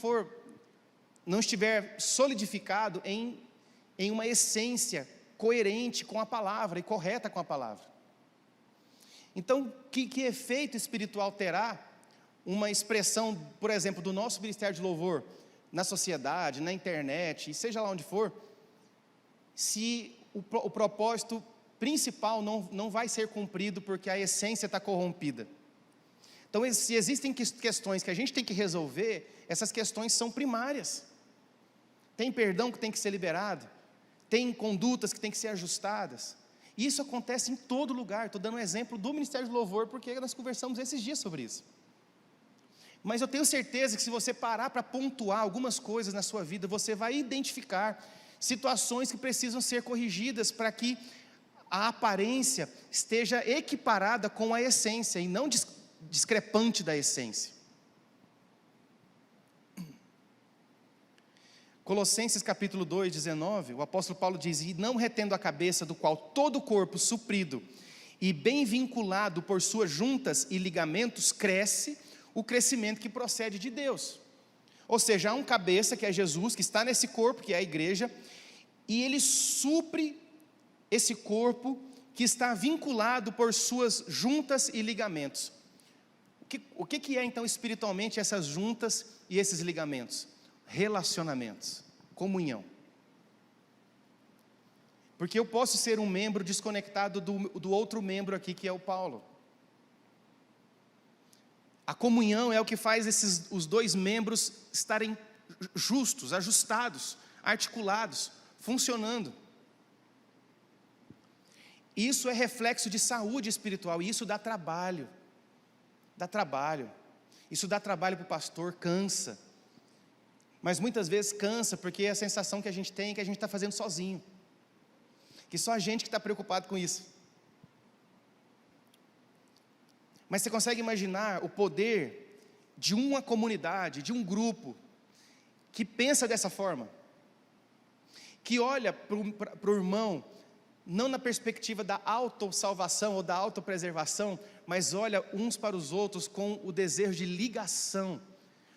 estiver solidificado em uma essência coerente com a palavra e correta com a palavra. Então, que efeito espiritual terá uma expressão, por exemplo, do nosso ministério de louvor na sociedade, na internet, e seja lá onde for, se o propósito principal não vai ser cumprido porque a essência está corrompida? Então, se existem questões que a gente tem que resolver, essas questões são primárias. Tem perdão que tem que ser liberado, tem condutas que tem que ser ajustadas. E isso acontece em todo lugar. Estou dando um exemplo do Ministério do Louvor, porque nós conversamos esses dias sobre isso. Mas eu tenho certeza que se você parar para pontuar algumas coisas na sua vida, você vai identificar situações que precisam ser corrigidas para que a aparência esteja equiparada com a essência e não discrepante da essência. Colossenses capítulo 2, 19, o apóstolo Paulo diz: e não retendo a cabeça, do qual todo o corpo suprido e bem vinculado por suas juntas e ligamentos, cresce o crescimento que procede de Deus. Ou seja, há um cabeça que é Jesus, que está nesse corpo, que é a igreja, e ele supre esse corpo que está vinculado por suas juntas e ligamentos. O que é então espiritualmente essas juntas e esses ligamentos? Relacionamentos, comunhão. Porque eu posso ser um membro desconectado do outro membro aqui, que é o Paulo. A comunhão é o que faz os dois membros estarem justos, ajustados, articulados, funcionando. Isso é reflexo de saúde espiritual, e isso dá trabalho. Dá trabalho. Isso dá trabalho para o pastor, cansa. Mas muitas vezes cansa, porque a sensação que a gente tem é que a gente está fazendo sozinho. Que só a gente que está preocupado com isso. Mas você consegue imaginar o poder de uma comunidade, de um grupo, que pensa dessa forma? Que olha para o irmão, não na perspectiva da autossalvação ou da autopreservação, mas olha uns para os outros com o desejo de ligação,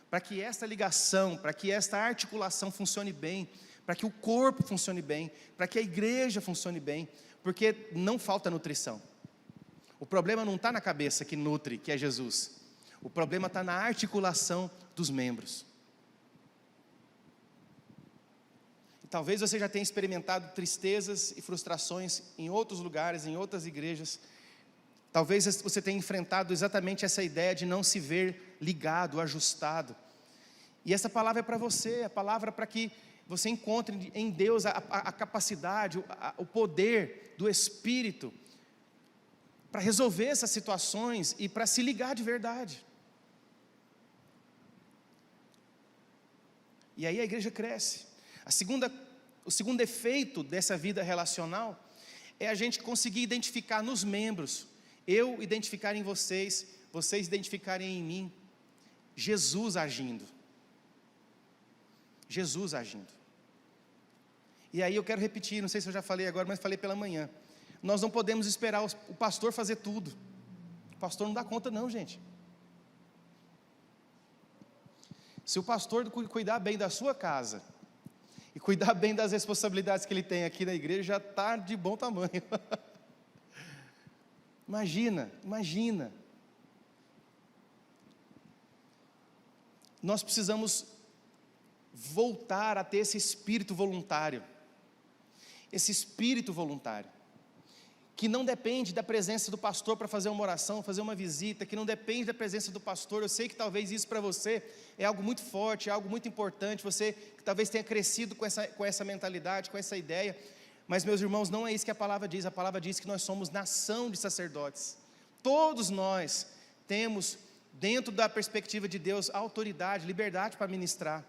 para que esta ligação, para que esta articulação funcione bem, para que o corpo funcione bem, para que a igreja funcione bem, porque não falta nutrição. O problema não está na cabeça que nutre, que é Jesus. O problema está na articulação dos membros. E talvez você já tenha experimentado tristezas e frustrações em outros lugares, em outras igrejas. Talvez você tenha enfrentado exatamente essa ideia de não se ver ligado, ajustado. E essa palavra é para você, a palavra para que você encontre em Deus a capacidade, o poder do Espírito, para resolver essas situações e para se ligar de verdade. E aí a igreja cresce. O segundo efeito dessa vida relacional é a gente conseguir identificar nos membros, eu identificar em vocês, vocês identificarem em mim, Jesus agindo. Jesus agindo. E aí eu quero repetir, não sei se eu já falei agora, mas falei pela manhã. Nós não podemos esperar o pastor fazer tudo. O pastor não dá conta não, gente. Se o pastor cuidar bem da sua casa, e cuidar bem das responsabilidades que ele tem aqui na igreja, já está de bom tamanho. Imagina. Nós precisamos voltar a ter esse espírito voluntário. Esse espírito voluntário. Que não depende da presença do pastor para fazer uma oração, fazer uma visita, que não depende da presença do pastor. Eu sei que talvez isso para você é algo muito forte, é algo muito importante, você que talvez tenha crescido com essa mentalidade, com essa ideia, mas meus irmãos, não é isso que a palavra diz que nós somos nação de sacerdotes. Todos nós temos, dentro da perspectiva de Deus, autoridade, liberdade para ministrar.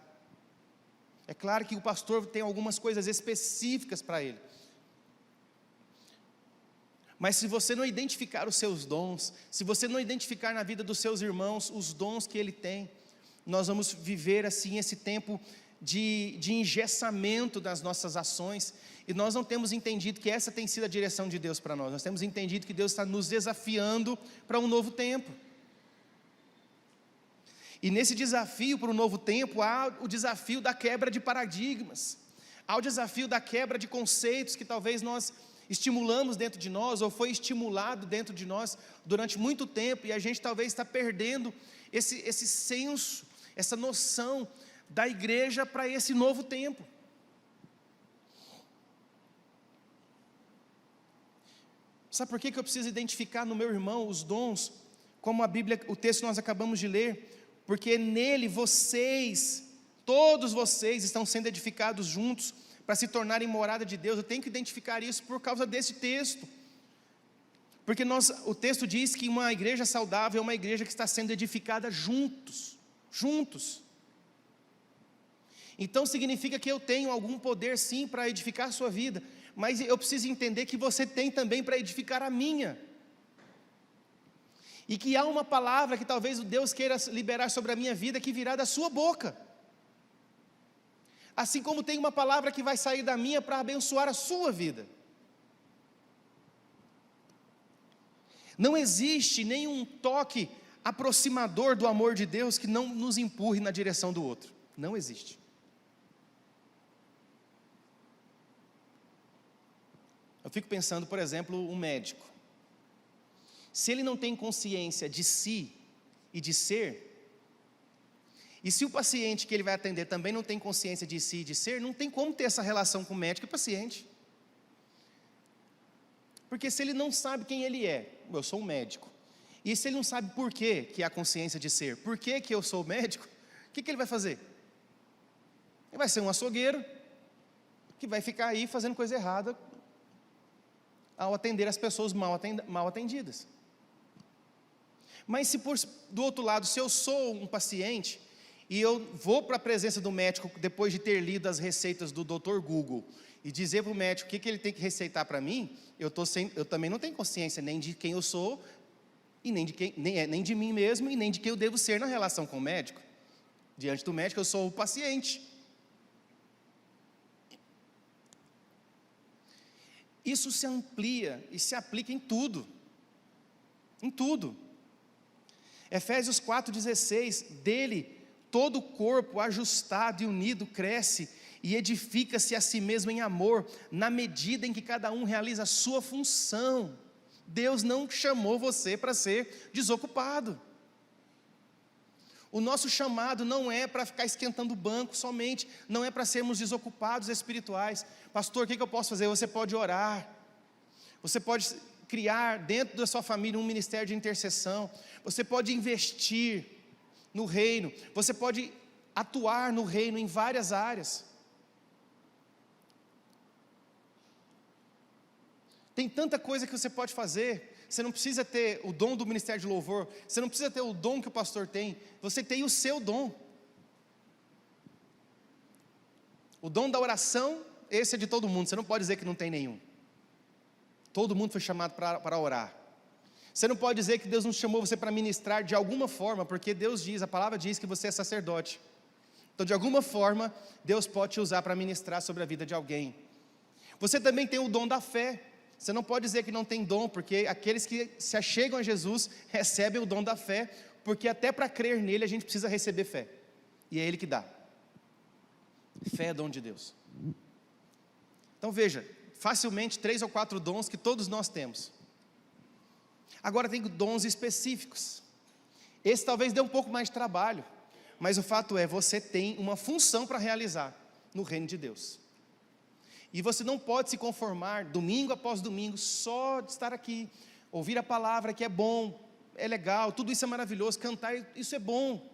É claro que o pastor tem algumas coisas específicas para ele. Mas se você não identificar os seus dons, se você não identificar na vida dos seus irmãos os dons que ele tem, nós vamos viver assim esse tempo de engessamento das nossas ações, e nós não temos entendido que essa tem sido a direção de Deus para nós. Nós temos entendido que Deus está nos desafiando para um novo tempo. E nesse desafio para um novo tempo, há o desafio da quebra de paradigmas, há o desafio da quebra de conceitos que talvez nós estimulamos dentro de nós, ou foi estimulado dentro de nós durante muito tempo, e a gente talvez está perdendo esse senso, essa noção da igreja para esse novo tempo. Sabe por que eu preciso identificar no meu irmão os dons como a Bíblia, o texto que nós acabamos de ler, porque nele vocês, todos vocês estão sendo edificados juntos para se tornarem morada de Deus. Eu tenho que identificar isso por causa desse texto, porque o texto diz que uma igreja saudável é uma igreja que está sendo edificada juntos. Então significa que eu tenho algum poder sim para edificar a sua vida, mas eu preciso entender que você tem também para edificar a minha, e que há uma palavra que talvez Deus queira liberar sobre a minha vida, que virá da sua boca, assim como tem uma palavra que vai sair da minha para abençoar a sua vida. Não existe nenhum toque aproximador do amor de Deus que não nos empurre na direção do outro, não existe. Eu fico pensando, por exemplo, um médico, se ele não tem consciência de si e de ser, e se o paciente que ele vai atender também não tem consciência de si e de ser, não tem como ter essa relação com o médico e paciente. Porque se ele não sabe quem ele é, eu sou um médico, e se ele não sabe por que há consciência de ser, por que eu sou médico, o que ele vai fazer? Ele vai ser um açougueiro, que vai ficar aí fazendo coisa errada, ao atender as pessoas mal atendidas. Mas se do outro lado, se eu sou um paciente, e eu vou para a presença do médico, depois de ter lido as receitas do Dr. Google, e dizer para o médico o que ele tem que receitar para mim, eu também não tenho consciência nem de quem eu sou, e nem de mim mesmo, e nem de quem eu devo ser na relação com o médico. Diante do médico eu sou o paciente. Isso se amplia e se aplica em tudo. Em tudo. Efésios 4,16, dele todo o corpo ajustado e unido cresce e edifica-se a si mesmo em amor, na medida em que cada um realiza a sua função. Deus não chamou você para ser desocupado. O nosso chamado não é para ficar esquentando o banco somente, não é para sermos desocupados espirituais. Pastor, o que eu posso fazer? Você pode orar, você pode criar dentro da sua família um ministério de intercessão, você pode investir no reino, você pode atuar no reino em várias áreas. Tem tanta coisa que você pode fazer. Você não precisa ter o dom do ministério de louvor, você não precisa ter o dom que o pastor tem, você tem o seu dom. O dom da oração, esse é de todo mundo, você não pode dizer que não tem nenhum. Todo mundo foi chamado para orar. Você não pode dizer que Deus não chamou você para ministrar de alguma forma, porque Deus diz, a palavra diz que você é sacerdote. Então de alguma forma, Deus pode te usar para ministrar sobre a vida de alguém. Você também tem o dom da fé. Você não pode dizer que não tem dom, porque aqueles que se achegam a Jesus recebem o dom da fé, porque até para crer nele a gente precisa receber fé, e é ele que dá. Fé é dom de Deus. Então veja, facilmente 3 ou 4 dons que todos nós temos. Agora tem dons específicos. Esse talvez dê um pouco mais de trabalho, mas o fato é, você tem uma função para realizar no reino de Deus. E você não pode se conformar, domingo após domingo, só de estar aqui, ouvir a palavra que é bom, é legal, tudo isso é maravilhoso, cantar, isso é bom.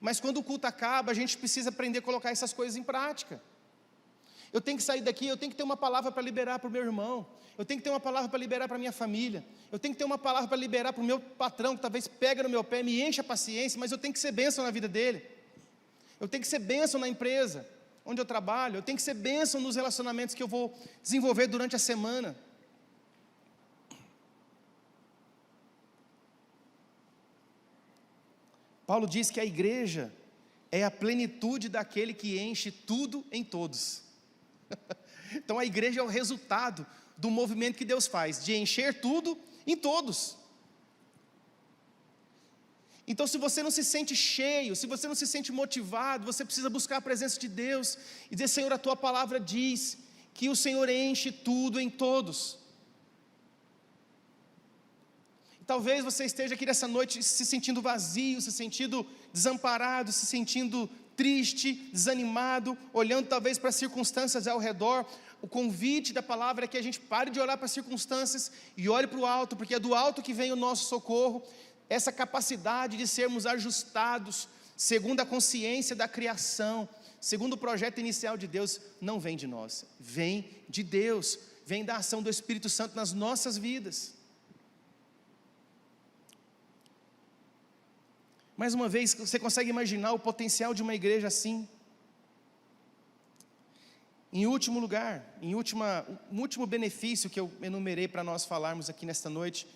Mas quando o culto acaba, a gente precisa aprender a colocar essas coisas em prática. Eu tenho que sair daqui, eu tenho que ter uma palavra para liberar para o meu irmão, eu tenho que ter uma palavra para liberar para a minha família, eu tenho que ter uma palavra para liberar para o meu patrão, que talvez pega no meu pé, me enche a paciência, mas eu tenho que ser bênção na vida dele. Eu tenho que ser bênção na empresa onde eu trabalho, eu tenho que ser bênção nos relacionamentos que eu vou desenvolver durante a semana. Paulo diz que a igreja é a plenitude daquele que enche tudo em todos. Então a igreja é o resultado do movimento que Deus faz, de encher tudo em todos. Então se você não se sente cheio, se você não se sente motivado, você precisa buscar a presença de Deus, e dizer, Senhor, a tua palavra diz, que o Senhor enche tudo em todos. E talvez você esteja aqui nessa noite se sentindo vazio, se sentindo desamparado, se sentindo triste, desanimado, olhando talvez para as circunstâncias ao redor. O convite da palavra é que a gente pare de olhar para as circunstâncias, e olhe para o alto, porque é do alto que vem o nosso socorro. essa capacidade de sermos ajustados segundo a consciência da criação, segundo o projeto inicial de Deus, não vem de nós, vem de Deus, vem da ação do Espírito Santo nas nossas vidas. Mais uma vez, você consegue imaginar o potencial de uma igreja assim? Em último lugar, um último benefício que eu enumerei para nós falarmos aqui nesta noite,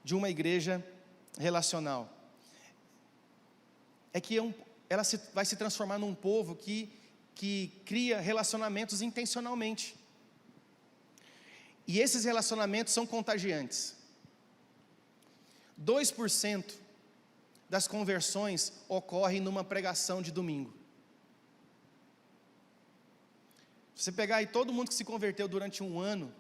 de uma igreja relacional, é que ela vai se transformar num povo que cria relacionamentos intencionalmente, e esses relacionamentos são contagiantes. 2% das conversões ocorrem numa pregação de domingo. Se você pegar aí todo mundo que se converteu durante um ano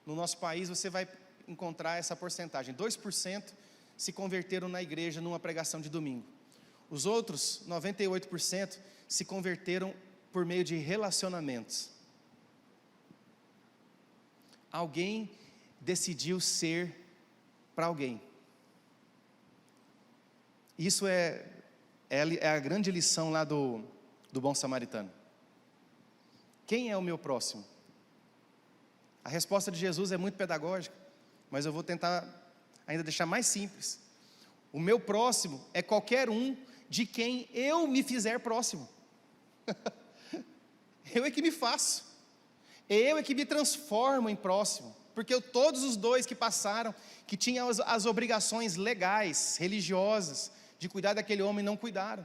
no nosso país, você vai encontrar essa porcentagem, 2% se converteram na igreja numa pregação de domingo. Os outros, 98%, se converteram por meio de relacionamentos. Alguém decidiu ser para alguém. Isso é a grande lição lá do bom samaritano. Quem é o meu próximo? A resposta de Jesus é muito pedagógica, mas eu vou tentar ainda deixar mais simples. O meu próximo é qualquer um de quem eu me fizer próximo. Eu é que me faço, eu é que me transformo em próximo, porque todos os dois que passaram, que tinham as obrigações legais, religiosas, de cuidar daquele homem, não cuidaram.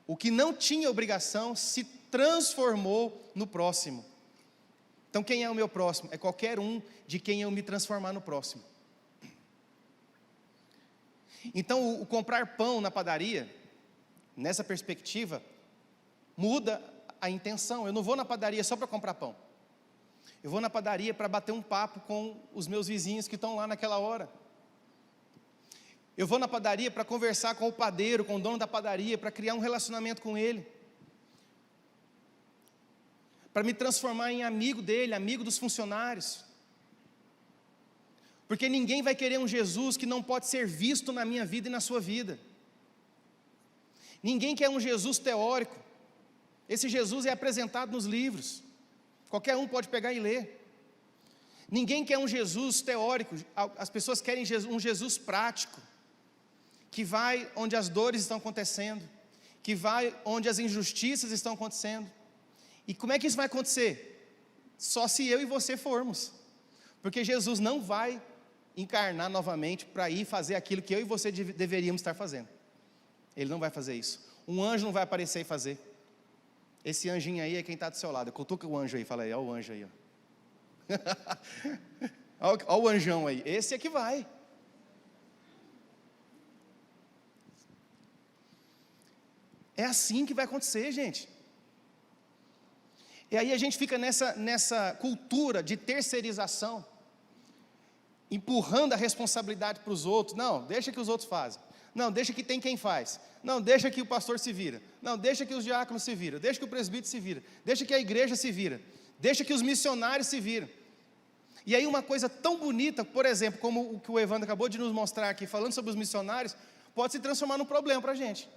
O que não tinha obrigação se transformou no próximo. Então quem é o meu próximo? É qualquer um de quem eu me transformar no próximo. Então o comprar pão na padaria, nessa perspectiva, muda a intenção. Eu não vou na padaria só para comprar pão. Eu vou na padaria para bater um papo com os meus vizinhos que estão lá naquela hora. Eu vou na padaria para conversar com o padeiro, com o dono da padaria, para criar um relacionamento com ele. Para me transformar em amigo dele, amigo dos funcionários. Porque ninguém vai querer um Jesus que não pode ser visto na minha vida e na sua vida. Ninguém quer um Jesus teórico. Esse Jesus é apresentado nos livros. Qualquer um pode pegar e ler. Ninguém quer um Jesus teórico. As pessoas querem um Jesus prático, que vai onde as dores estão acontecendo, que vai onde as injustiças estão acontecendo. E como é que isso vai acontecer? Só se eu e você formos. Porque Jesus não vai encarnar novamente para ir fazer aquilo que eu e você deveríamos estar fazendo. Ele não vai fazer isso. Um anjo não vai aparecer e fazer. Esse anjinho aí é quem está do seu lado. Cutuca o anjo aí, fala aí, olha o anjo aí. Olha o anjão aí, esse é que vai. É assim que vai acontecer, gente. E aí a gente fica nessa cultura de terceirização, empurrando a responsabilidade para os outros. Não, deixa que os outros fazem. Não, deixa que tem quem faz. Não, deixa que o pastor se vira. Não, deixa que os diáconos se viram. Deixa que o presbítero se vira. Deixa que a igreja se vira. Deixa que os missionários se viram. E aí uma coisa tão bonita, por exemplo, como o que o Evandro acabou de nos mostrar aqui, falando sobre os missionários, pode se transformar num problema para a gente.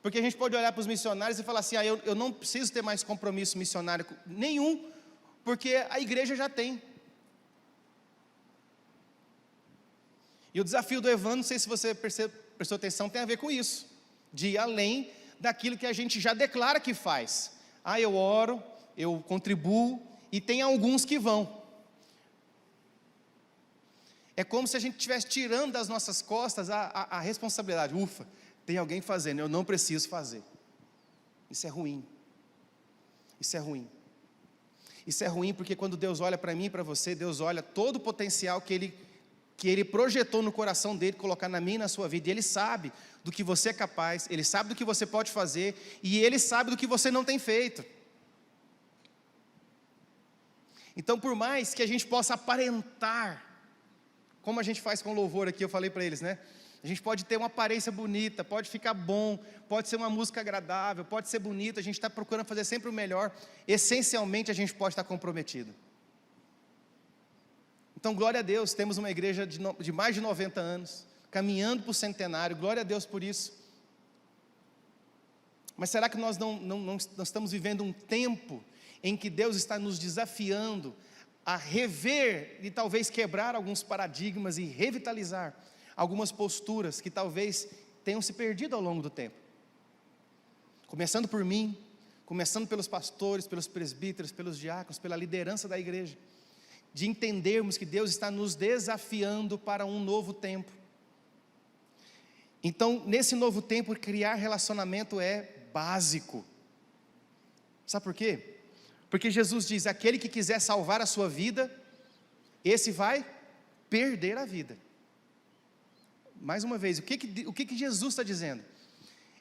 Porque a gente pode olhar para os missionários e falar assim, eu não preciso ter mais compromisso missionário nenhum, porque a igreja já tem. E o desafio do Evandro, não sei se você prestou atenção, tem a ver com isso, de ir além daquilo que a gente já declara que faz. Eu oro, eu contribuo, e tem alguns que vão. É como se a gente estivesse tirando das nossas costas a responsabilidade. Ufa, tem alguém fazendo, eu não preciso fazer. Isso é ruim. Isso é ruim. Isso é ruim porque quando Deus olha para mim e para você, Deus olha todo o potencial que Ele projetou no coração dele, colocar na minha e na sua vida. E Ele sabe do que você é capaz, Ele sabe do que você pode fazer, e Ele sabe do que você não tem feito. Então, por mais que a gente possa aparentar, como a gente faz com louvor aqui, eu falei para eles, né? A gente pode ter uma aparência bonita, pode ficar bom, pode ser uma música agradável, pode ser bonito, a gente está procurando fazer sempre o melhor. Essencialmente, a gente pode estar comprometido. Então, glória a Deus, temos uma igreja de mais de 90 anos, caminhando para o centenário, glória a Deus por isso. Mas será que nós não estamos vivendo um tempo em que Deus está nos desafiando a rever e talvez quebrar alguns paradigmas e revitalizar algumas posturas que talvez tenham se perdido ao longo do tempo? Começando por mim, começando pelos pastores, pelos presbíteros, pelos diáconos, pela liderança da igreja, de entendermos que Deus está nos desafiando para um novo tempo. Então, nesse novo tempo, criar relacionamento é básico. Sabe por quê? Porque Jesus diz: aquele que quiser salvar a sua vida, esse vai perder a vida. Mais uma vez, o que Jesus está dizendo?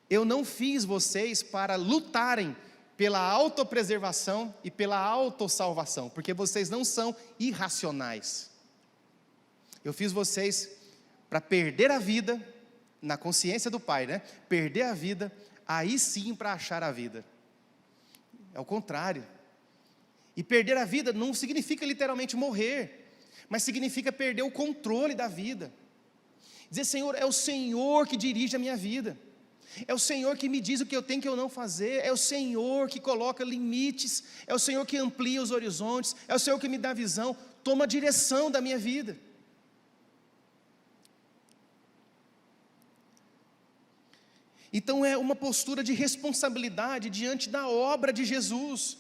Eu não fiz vocês para lutarem pela autopreservação e pela autossalvação, porque vocês não são irracionais. Eu fiz vocês para perder a vida, na consciência do Pai, né? Perder a vida, aí sim para achar a vida. É o contrário. E perder a vida não significa literalmente morrer, mas significa perder o controle da vida. Dizer: Senhor, é o Senhor que dirige a minha vida, é o Senhor que me diz o que eu tenho e o que eu não fazer, é o Senhor que coloca limites, é o Senhor que amplia os horizontes, é o Senhor que me dá visão, toma a direção da minha vida. Então é uma postura de responsabilidade diante da obra de Jesus,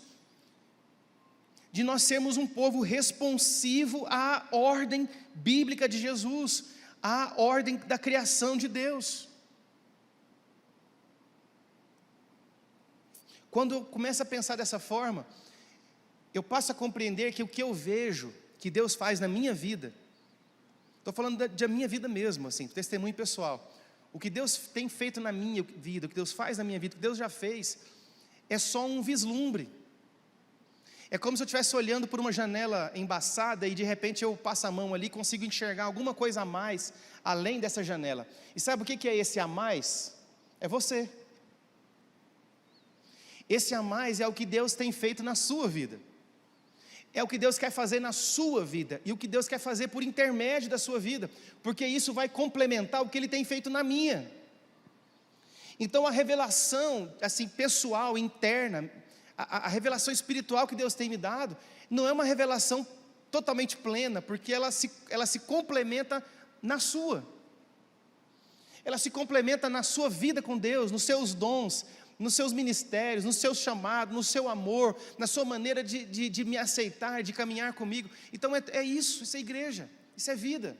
de nós sermos um povo responsivo à ordem bíblica de Jesus, à ordem da criação de Deus. Quando eu começo a pensar dessa forma, eu passo a compreender que o que eu vejo que Deus faz na minha vida, estou falando da minha vida mesmo, assim, testemunho pessoal, o que Deus tem feito na minha vida, o que Deus faz na minha vida, o que Deus já fez, é só um vislumbre. É como se eu estivesse olhando por uma janela embaçada e de repente eu passo a mão ali e consigo enxergar alguma coisa a mais, além dessa janela. E sabe o que é esse a mais? É você. Esse a mais é o que Deus tem feito na sua vida. É o que Deus quer fazer na sua vida, e o que Deus quer fazer por intermédio da sua vida, porque isso vai complementar o que Ele tem feito na minha. Então a revelação, assim, pessoal, interna, a revelação espiritual que Deus tem me dado, não é uma revelação totalmente plena, porque ela se complementa na sua. Ela se complementa na sua vida com Deus, nos seus dons, nos seus ministérios, no seu chamado, no seu amor, na sua maneira de me aceitar, de caminhar comigo. Então isso é igreja, isso é vida.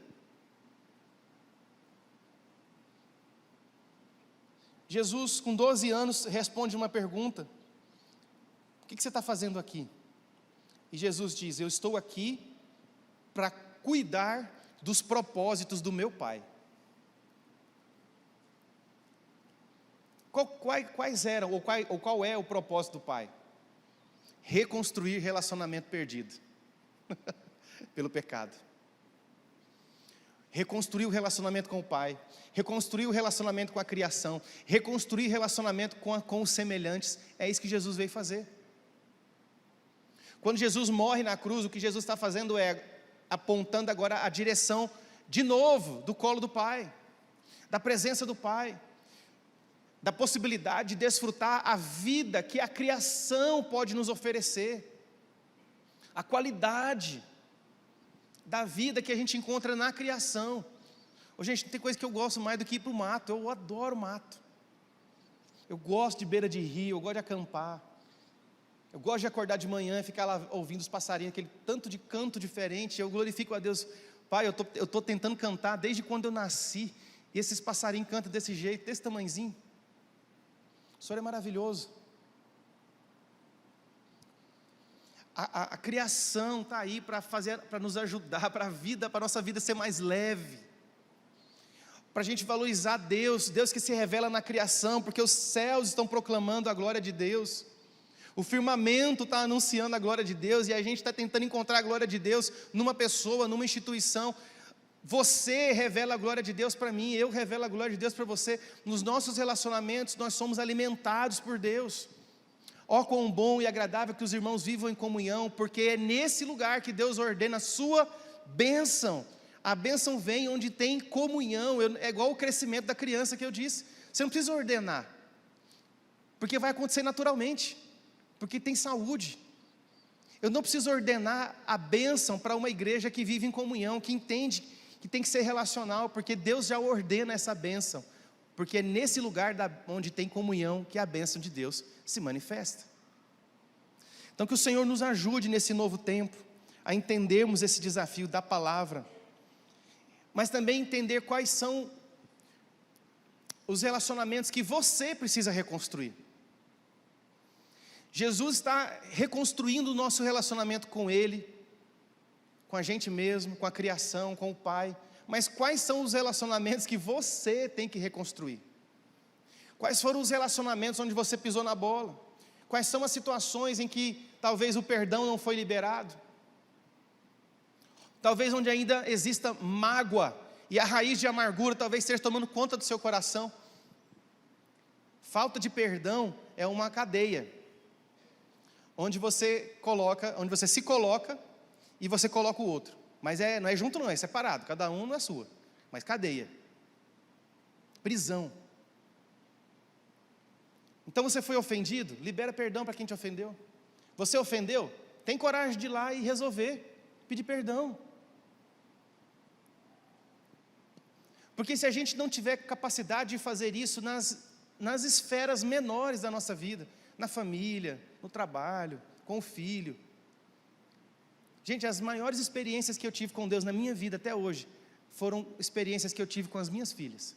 Jesus, com 12 anos, responde uma pergunta: o que você está fazendo aqui? E Jesus diz: eu estou aqui para cuidar dos propósitos do meu Pai. Quais eram, ou qual é o propósito do Pai? Reconstruir relacionamento perdido pelo pecado. Reconstruir o relacionamento com o Pai, reconstruir o relacionamento com a criação, reconstruir relacionamento com os semelhantes. É isso que Jesus veio fazer. Quando Jesus morre na cruz, o que Jesus está fazendo é apontando agora a direção, de novo, do colo do Pai, da presença do Pai, da possibilidade de desfrutar a vida que a criação pode nos oferecer, a qualidade da vida que a gente encontra na criação. Gente, não tem coisa que eu gosto mais do que ir para o mato. Eu adoro mato, eu gosto de beira de rio, eu gosto de acampar, eu gosto de acordar de manhã e ficar lá ouvindo os passarinhos, aquele tanto de canto diferente. Eu glorifico a Deus. Pai, eu estou tentando cantar desde quando eu nasci, e esses passarinhos cantam desse jeito, desse tamanhozinho. O Senhor é maravilhoso. A criação está aí para nos ajudar, para a nossa vida ser mais leve, para a gente valorizar Deus que se revela na criação, porque os céus estão proclamando a glória de Deus, o firmamento está anunciando a glória de Deus, e a gente está tentando encontrar a glória de Deus numa pessoa, numa instituição. Você revela a glória de Deus para mim, eu revelo a glória de Deus para você. Nos nossos relacionamentos nós somos alimentados por Deus. Ó, quão bom e agradável que os irmãos vivam em comunhão, porque é nesse lugar que Deus ordena a sua bênção. A bênção vem onde tem comunhão. É igual o crescimento da criança que eu disse. Você não precisa ordenar, porque vai acontecer naturalmente, porque tem saúde. Eu não preciso ordenar a bênção para uma igreja que vive em comunhão, que entende que tem que ser relacional, porque Deus já ordena essa bênção, porque é nesse lugar onde tem comunhão que a bênção de Deus se manifesta. Então que o Senhor nos ajude nesse novo tempo, a entendermos esse desafio da palavra, mas também entender quais são os relacionamentos que você precisa reconstruir. Jesus está reconstruindo o nosso relacionamento com Ele, com a gente mesmo, com a criação, com o Pai. Mas quais são os relacionamentos que você tem que reconstruir? Quais foram os relacionamentos onde você pisou na bola? Quais são as situações em que talvez o perdão não foi liberado? Talvez onde ainda exista mágoa, e a raiz de amargura talvez esteja tomando conta do seu coração. Falta de perdão é uma cadeia, onde você se coloca e você coloca o outro. Mas não é junto não, é separado, cada um não é sua, mas cadeia, prisão. Então você foi ofendido, libera perdão para quem te ofendeu. Você ofendeu, tem coragem de ir lá e resolver, pedir perdão. Porque se a gente não tiver capacidade de fazer isso nas esferas menores da nossa vida, na família, no trabalho, com o filho. Gente, as maiores experiências que eu tive com Deus na minha vida até hoje, foram experiências que eu tive com as minhas filhas.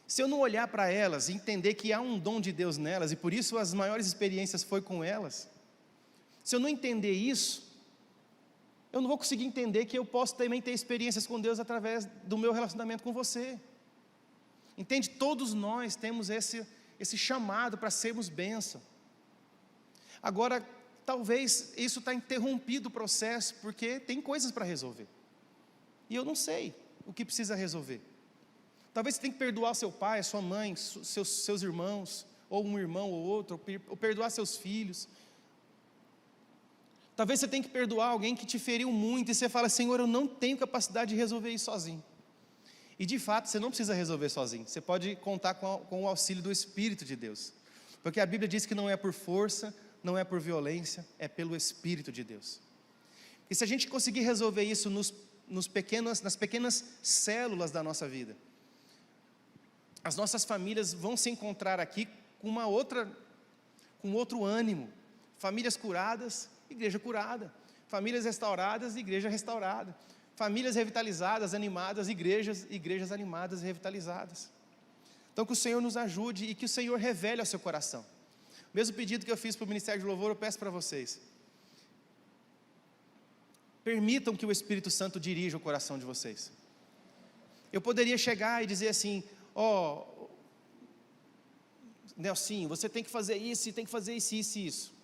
Se eu não olhar para elas e entender que há um dom de Deus nelas, e por isso as maiores experiências foi com elas, se eu não entender isso, eu não vou conseguir entender que eu posso também ter experiências com Deus através do meu relacionamento com você. Entende? Todos nós temos esse chamado para sermos bênção. Agora, talvez isso está interrompido o processo, porque tem coisas para resolver, e eu não sei o que precisa resolver. Talvez você tenha que perdoar seu pai, a sua mãe, seus irmãos, ou um irmão ou outro, ou perdoar seus filhos. Talvez você tenha que perdoar alguém que te feriu muito, e você fala: Senhor, eu não tenho capacidade de resolver isso sozinho. E de fato, você não precisa resolver sozinho, você pode contar com o auxílio do Espírito de Deus, porque a Bíblia diz que não é por força, não é por violência, é pelo Espírito de Deus. E se a gente conseguir resolver isso nas pequenas células da nossa vida, as nossas famílias vão se encontrar aqui com outro ânimo. Famílias curadas, igreja curada. Famílias restauradas, igreja restaurada. Famílias revitalizadas, animadas, igrejas animadas e revitalizadas. Então que o Senhor nos ajude e que o Senhor revele ao seu coração. Mesmo pedido que eu fiz para o Ministério de Louvor, eu peço para vocês. Permitam que o Espírito Santo dirija o coração de vocês. Eu poderia chegar e dizer assim: Nelsinho, você tem que fazer isso, e tem que fazer isso, isso e isso.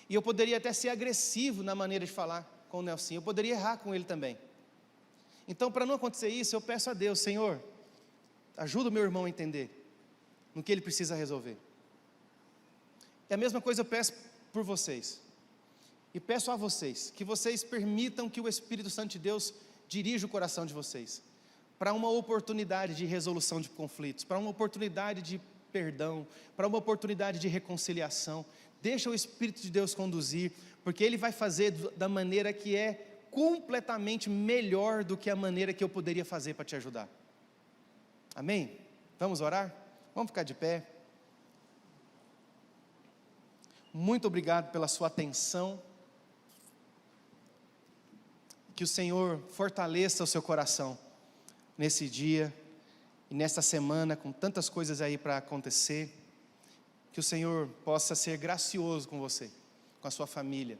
E eu poderia até ser agressivo na maneira de falar com o Nelsinho, eu poderia errar com ele também. Então, para não acontecer isso, eu peço a Deus: Senhor, ajuda o meu irmão a entender no que ele precisa resolver. E a mesma coisa eu peço por vocês, e peço a vocês, que vocês permitam que o Espírito Santo de Deus dirija o coração de vocês, para uma oportunidade de resolução de conflitos, para uma oportunidade de perdão, para uma oportunidade de reconciliação. Deixa o Espírito de Deus conduzir, porque Ele vai fazer da maneira que é completamente melhor do que a maneira que eu poderia fazer para te ajudar. Amém? Vamos orar? Vamos ficar de pé. Muito obrigado pela sua atenção. Que o Senhor fortaleça o seu coração nesse dia e nesta semana, com tantas coisas aí para acontecer. Que o Senhor possa ser gracioso com você, com a sua família.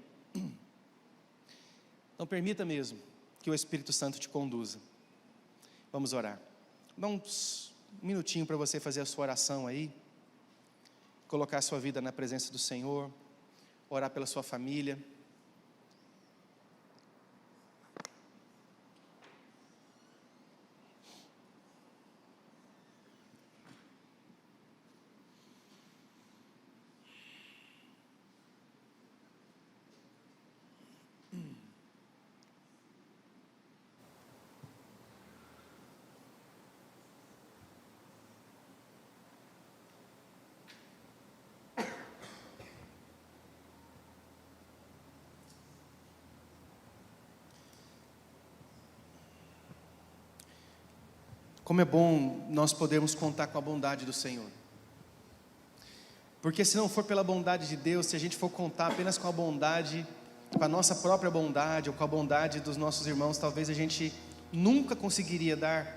Não permita mesmo que o Espírito Santo te conduza. Vamos orar. Dá um minutinho para você fazer a sua oração aí, colocar a sua vida na presença do Senhor, orar pela sua família. Como é bom nós podermos contar com a bondade do Senhor. Porque se não for pela bondade de Deus, se a gente for contar apenas com a bondade, com a nossa própria bondade, ou com a bondade dos nossos irmãos, talvez a gente nunca conseguiria dar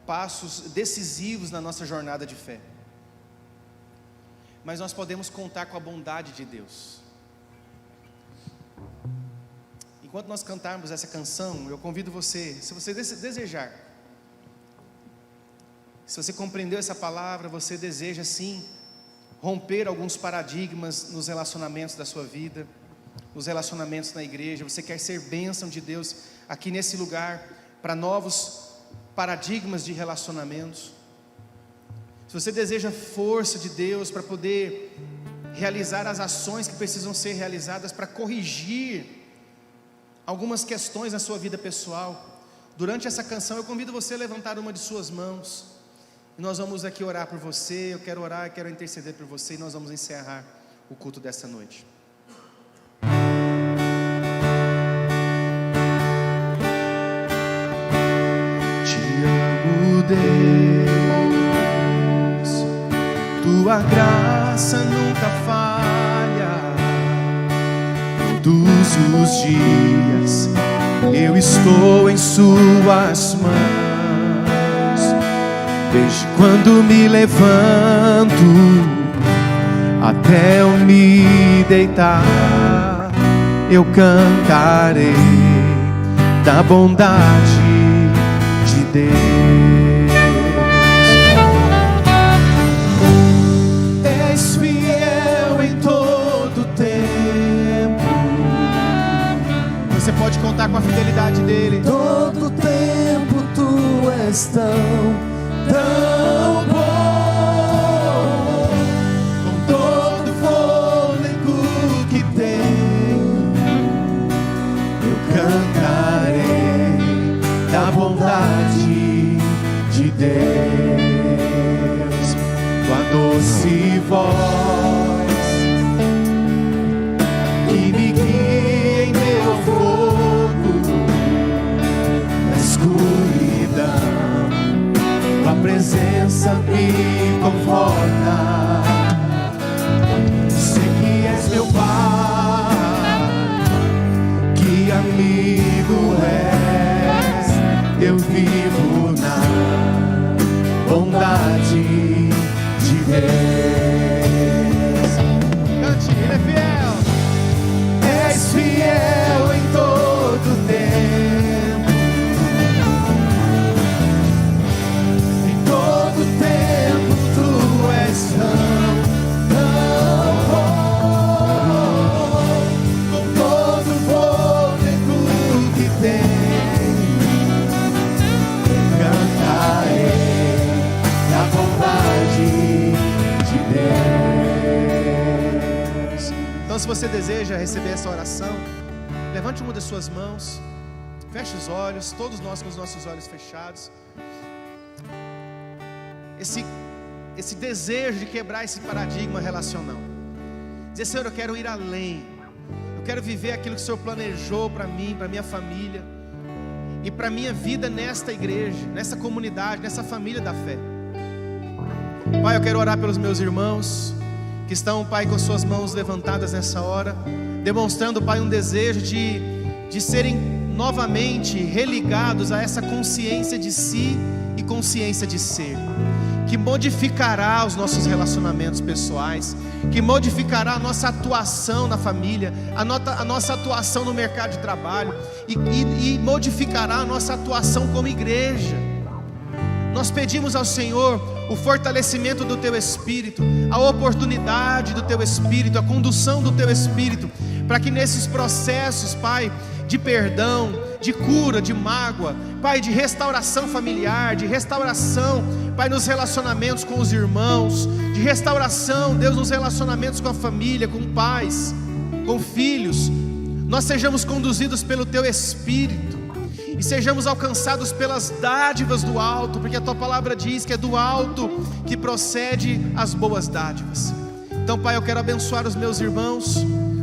passos decisivos na nossa jornada de fé. Mas nós podemos contar com a bondade de Deus. Enquanto nós cantarmos essa canção, eu convido você, se você desejar, se você compreendeu essa palavra, você deseja sim romper alguns paradigmas nos relacionamentos da sua vida, nos relacionamentos na igreja, você quer ser bênção de Deus aqui nesse lugar, para novos paradigmas de relacionamentos. Se você deseja força de Deus para poder realizar as ações que precisam ser realizadas para corrigir algumas questões na sua vida pessoal, durante essa canção eu convido você a levantar uma de suas mãos, e nós vamos aqui orar por você. Eu quero orar, eu quero interceder por você, e nós vamos encerrar o culto dessa noite. Te amo, Deus, tua graça nunca falha. Todos os dias eu estou em suas mãos. Desde quando me levanto até eu me deitar, eu cantarei da bondade de Deus. És fiel em todo tempo. Você pode contar com a fidelidade dele. Todo tempo tu és tão bom, com todo fôlego que tenho, eu cantarei da bondade de Deus. Tua doce voz que me guia em meu fogo, na escuridão, tua presença me conforta. Sei que és meu Pai, que amigo és. Eu vivo na bondade de Deus. Cante, ele é fiel. És fiel em todo tempo. Em todo tempo tu és tão bom. Com todo fôlego que tenho, cantarei da bondade de Deus. Então, se você deseja receber essa oração, levante uma das suas mãos, feche os olhos, todos nós com os nossos olhos fechados. Esse desejo de quebrar esse paradigma relacional, dizer: Senhor, eu quero ir além, eu quero viver aquilo que o Senhor planejou para mim, para minha família e para minha vida nesta igreja, nessa comunidade, nessa família da fé. Pai, eu quero orar pelos meus irmãos que estão, Pai, com suas mãos levantadas nessa hora, demonstrando, Pai, um desejo de serem novamente religados a essa consciência de si e consciência de ser, que modificará os nossos relacionamentos pessoais, que modificará a nossa atuação na família, a nossa atuação no mercado de trabalho, e modificará a nossa atuação como igreja. Nós pedimos ao Senhor o fortalecimento do Teu Espírito, a oportunidade do Teu Espírito, a condução do Teu Espírito, para que nesses processos, Pai, de perdão, de cura, de mágoa, Pai, de restauração familiar, de restauração, Pai, nos relacionamentos com os irmãos, de restauração, Deus, nos relacionamentos com a família, com pais, com filhos, nós sejamos conduzidos pelo Teu Espírito e sejamos alcançados pelas dádivas do alto, porque a Tua palavra diz que é do alto que procede as boas dádivas. Então, Pai, eu quero abençoar os meus irmãos,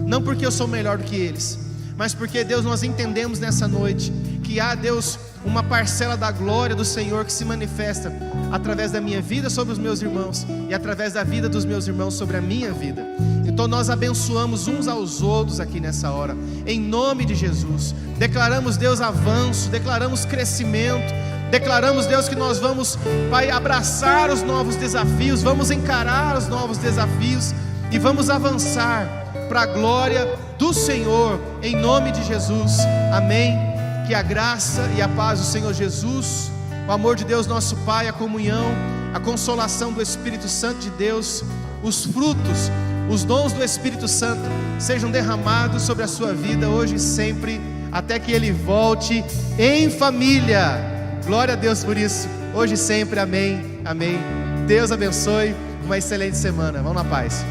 não porque eu sou melhor do que eles, mas porque, Deus, nós entendemos nessa noite que há, Deus, uma parcela da glória do Senhor que se manifesta através da minha vida sobre os meus irmãos e através da vida dos meus irmãos sobre a minha vida. Então nós abençoamos uns aos outros aqui nessa hora, em nome de Jesus. Declaramos, Deus, avanço, declaramos crescimento, declaramos, Deus, que nós vamos, Pai, abraçar os novos desafios, vamos encarar os novos desafios e vamos avançar para a glória do Senhor, em nome de Jesus, amém. Que a graça e a paz do Senhor Jesus, o amor de Deus nosso Pai, a comunhão, a consolação do Espírito Santo de Deus, os frutos, os dons do Espírito Santo sejam derramados sobre a sua vida hoje e sempre, até que Ele volte em família. Glória a Deus por isso, hoje e sempre, amém, amém. Deus abençoe, uma excelente semana, vamos na paz.